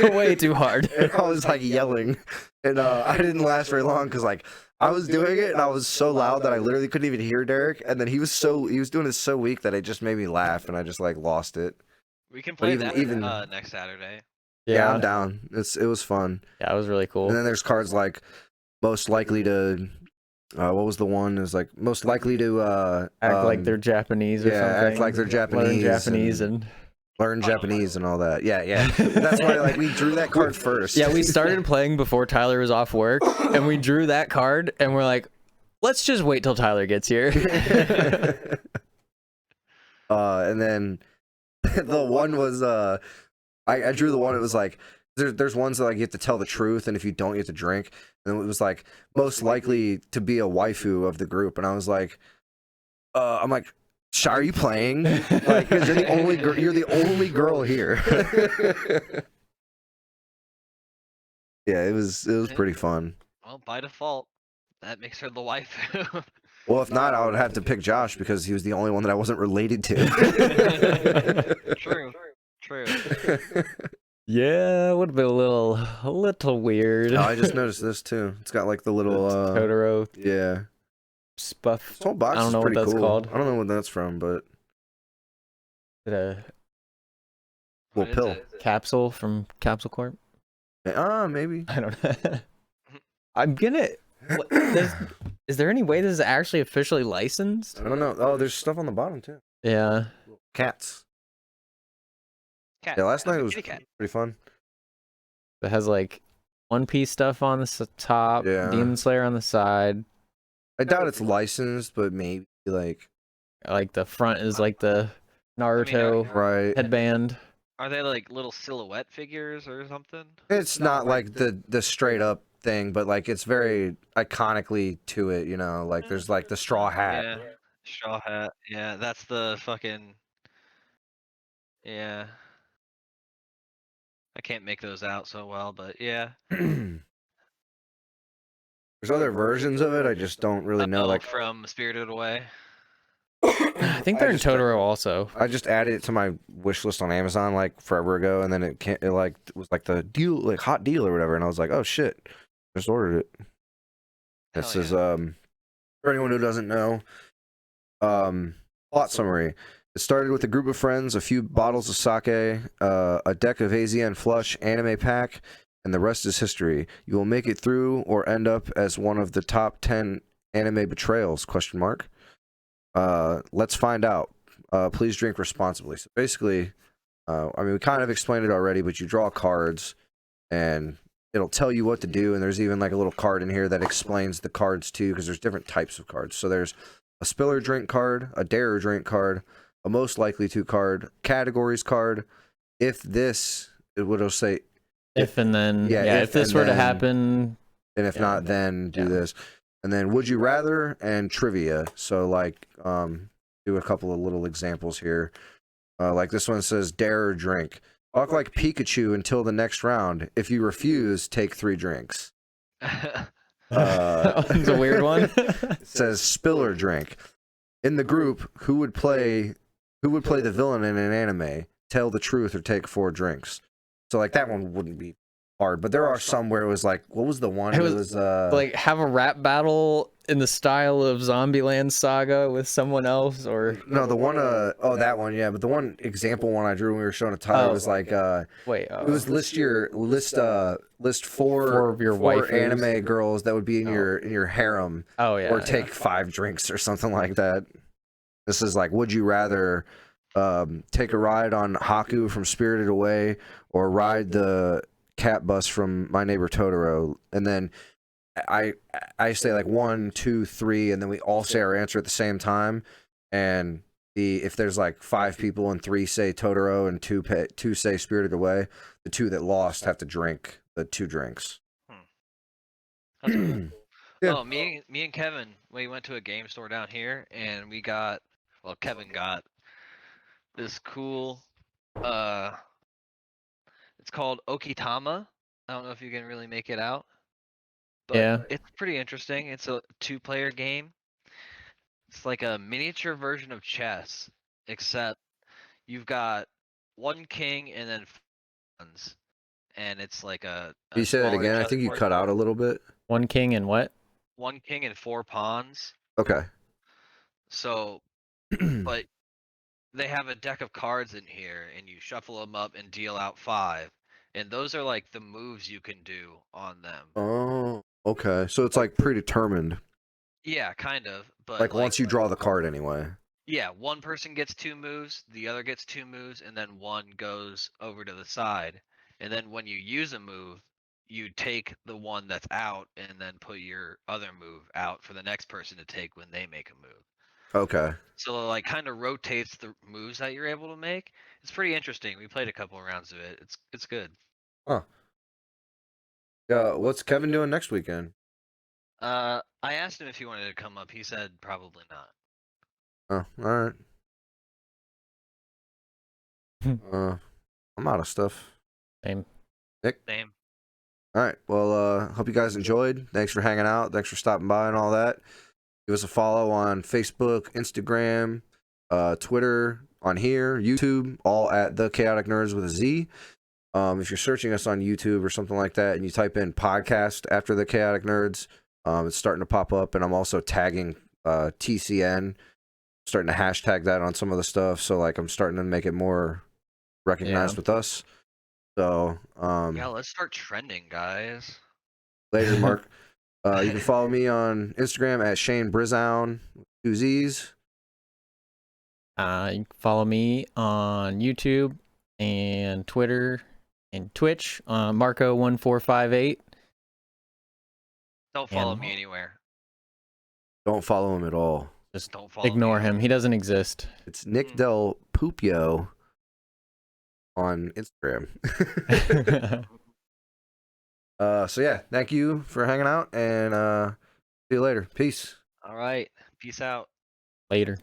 Way too hard. And I was like yelling, and I didn't last very long because like I was doing it and I was so loud that I literally couldn't even hear Derek. And then he was doing it so weak that it just made me laugh, and I just like lost it. We can play that next Saturday. Yeah, I'm down. It was fun. Yeah, it was really cool. And then there's cards like most likely to What was the one? Is like most likely to act like they're Japanese or something. Yeah, act like they're Japanese. Learn Japanese and learn Japanese and all that. Yeah. That's why like we drew that card first. Yeah, we started playing before Tyler was off work, and we drew that card, and we're like, let's just wait till Tyler gets here. And then the one was I drew the one. It was like there's ones that like you have to tell the truth, and if you don't, you have to drink. And it was like most likely to be a waifu of the group, and I was like, I'm like, Shy, are you playing? Like, 'cause you're the only girl here. Yeah, it was pretty fun. Well, by default, that makes her the waifu. Well, if not, I would have to pick Josh because he was the only one that I wasn't related to. True. Yeah, it would have been a little weird. Oh, I just noticed this too. It's got like the little Totoro. Yeah. Spuff. This whole box I don't know is what pretty that's cool. called. I don't know what that's from, but Is it a little pill. Capsule from Capsule Corp? Maybe. I don't know. I'm gonna. Is there any way this is actually officially licensed? I don't know. Oh, there's stuff on the bottom too. Yeah. Cats. Cat. Yeah, last night was pretty fun. It has like One Piece stuff on the top, Yeah. Demon Slayer on the side. I doubt it's licensed, but maybe like the front is like the Naruto right headband. Are they like little silhouette figures or something? It's not like the straight up thing, but like it's very iconically to it, you know, like there's like the straw hat. Yeah, straw hat. Yeah, that's the fucking. Yeah. I can't make those out so well, but yeah. There's other versions of it, I just don't really know. Like from Spirited Away. I think they're in Totoro also. I just added it to my wish list on Amazon like forever ago, and then it like was like the deal, like hot deal or whatever, and I was like, oh shit, just ordered it. This is for anyone who doesn't know, plot summary. It started with a group of friends, a few bottles of sake, a deck of AZN Flush anime pack, and the rest is history. You will make it through or end up as one of the top 10 anime betrayals, ? Let's find out. Please drink responsibly. So basically, I mean, we kind of explained it already, but you draw cards, and it'll tell you what to do, and there's even like a little card in here that explains the cards too, because there's different types of cards. So there's a spiller drink card, a dare drink card, a most likely to card, categories card. If this, it would say if and then, if this were to happen, and if not, then do this. And then would you rather and trivia. So like, do a couple of little examples here. Like this one says, dare or drink. Talk like Pikachu until the next round. If you refuse, take 3 drinks. That one's a weird one. It says spill or drink. In the group, who would play the villain in an anime? Tell the truth or take 4 drinks. So like that one wouldn't be hard, but there are some where it was like, what was the one? It was like have a rap battle in the style of Zombieland Saga with someone else, or no, the one that one, yeah, but the one example one I drew when we were showing it to Tyler was like it was list 4 of your 4 waifus. anime girls that would be in your harem. Oh yeah, or take 5 drinks or something like that. This is like, would you rather take a ride on Haku from Spirited Away or ride the cat bus from My Neighbor Totoro? And then I say like 1, 2, 3, and then we all say our answer at the same time. And if there's like 5 people and 3 say Totoro and 2 say Spirited Away, the 2 that lost have to drink the 2 drinks. That's cool. Yeah. Oh, me and Kevin, we went to a game store down here, and Kevin got this cool, it's called Okitama. I don't know if you can really make it out, but it's pretty interesting. It's a 2-player game. It's like a miniature version of chess, except you've got 1 king and then 4 pawns, and it's like a Can you say that again? I think you cut out a little bit. 1 king and what? 1 king and 4 pawns. Okay. So, but they have a deck of cards in here, and you shuffle them up and deal out 5, and those are like the moves you can do on them. Oh, okay. So it's like predetermined. Yeah, kind of. But Like once you draw the card anyway. Yeah, one person gets 2 moves, the other gets 2 moves, and then one goes over to the side. And then when you use a move, you take the one that's out and then put your other move out for the next person to take when they make a move. Okay. So it like kind of rotates the moves that you're able to make. It's pretty interesting. We played a couple of rounds of it. It's good. Huh. Yeah, what's Kevin doing next weekend? I asked him if he wanted to come up. He said probably not. Oh, all right. I'm out of stuff. Same. Nick? Same. All right. Well, hope you guys enjoyed. Thanks for hanging out. Thanks for stopping by and all that. Give us a follow on Facebook, Instagram, Twitter, on here, YouTube, all at TheChaoticNerdz with a Z. If you're searching us on YouTube or something like that and you type in podcast after TheChaoticNerdz, it's starting to pop up. And I'm also tagging TCN, starting to hashtag that on some of the stuff. So like I'm starting to make it more recognized with us. So yeah, let's start trending, guys. Later, Mark. You can follow me on Instagram at Shane Brizown, 2 Z's. You can follow me on YouTube and Twitter and Twitch, Marco1458. Don't follow me anywhere. Don't follow him at all. Just don't follow ignore him. He doesn't exist. It's Nick Del Pupio on Instagram. So yeah, thank you for hanging out and see you later. Peace. All right. Peace out. Later.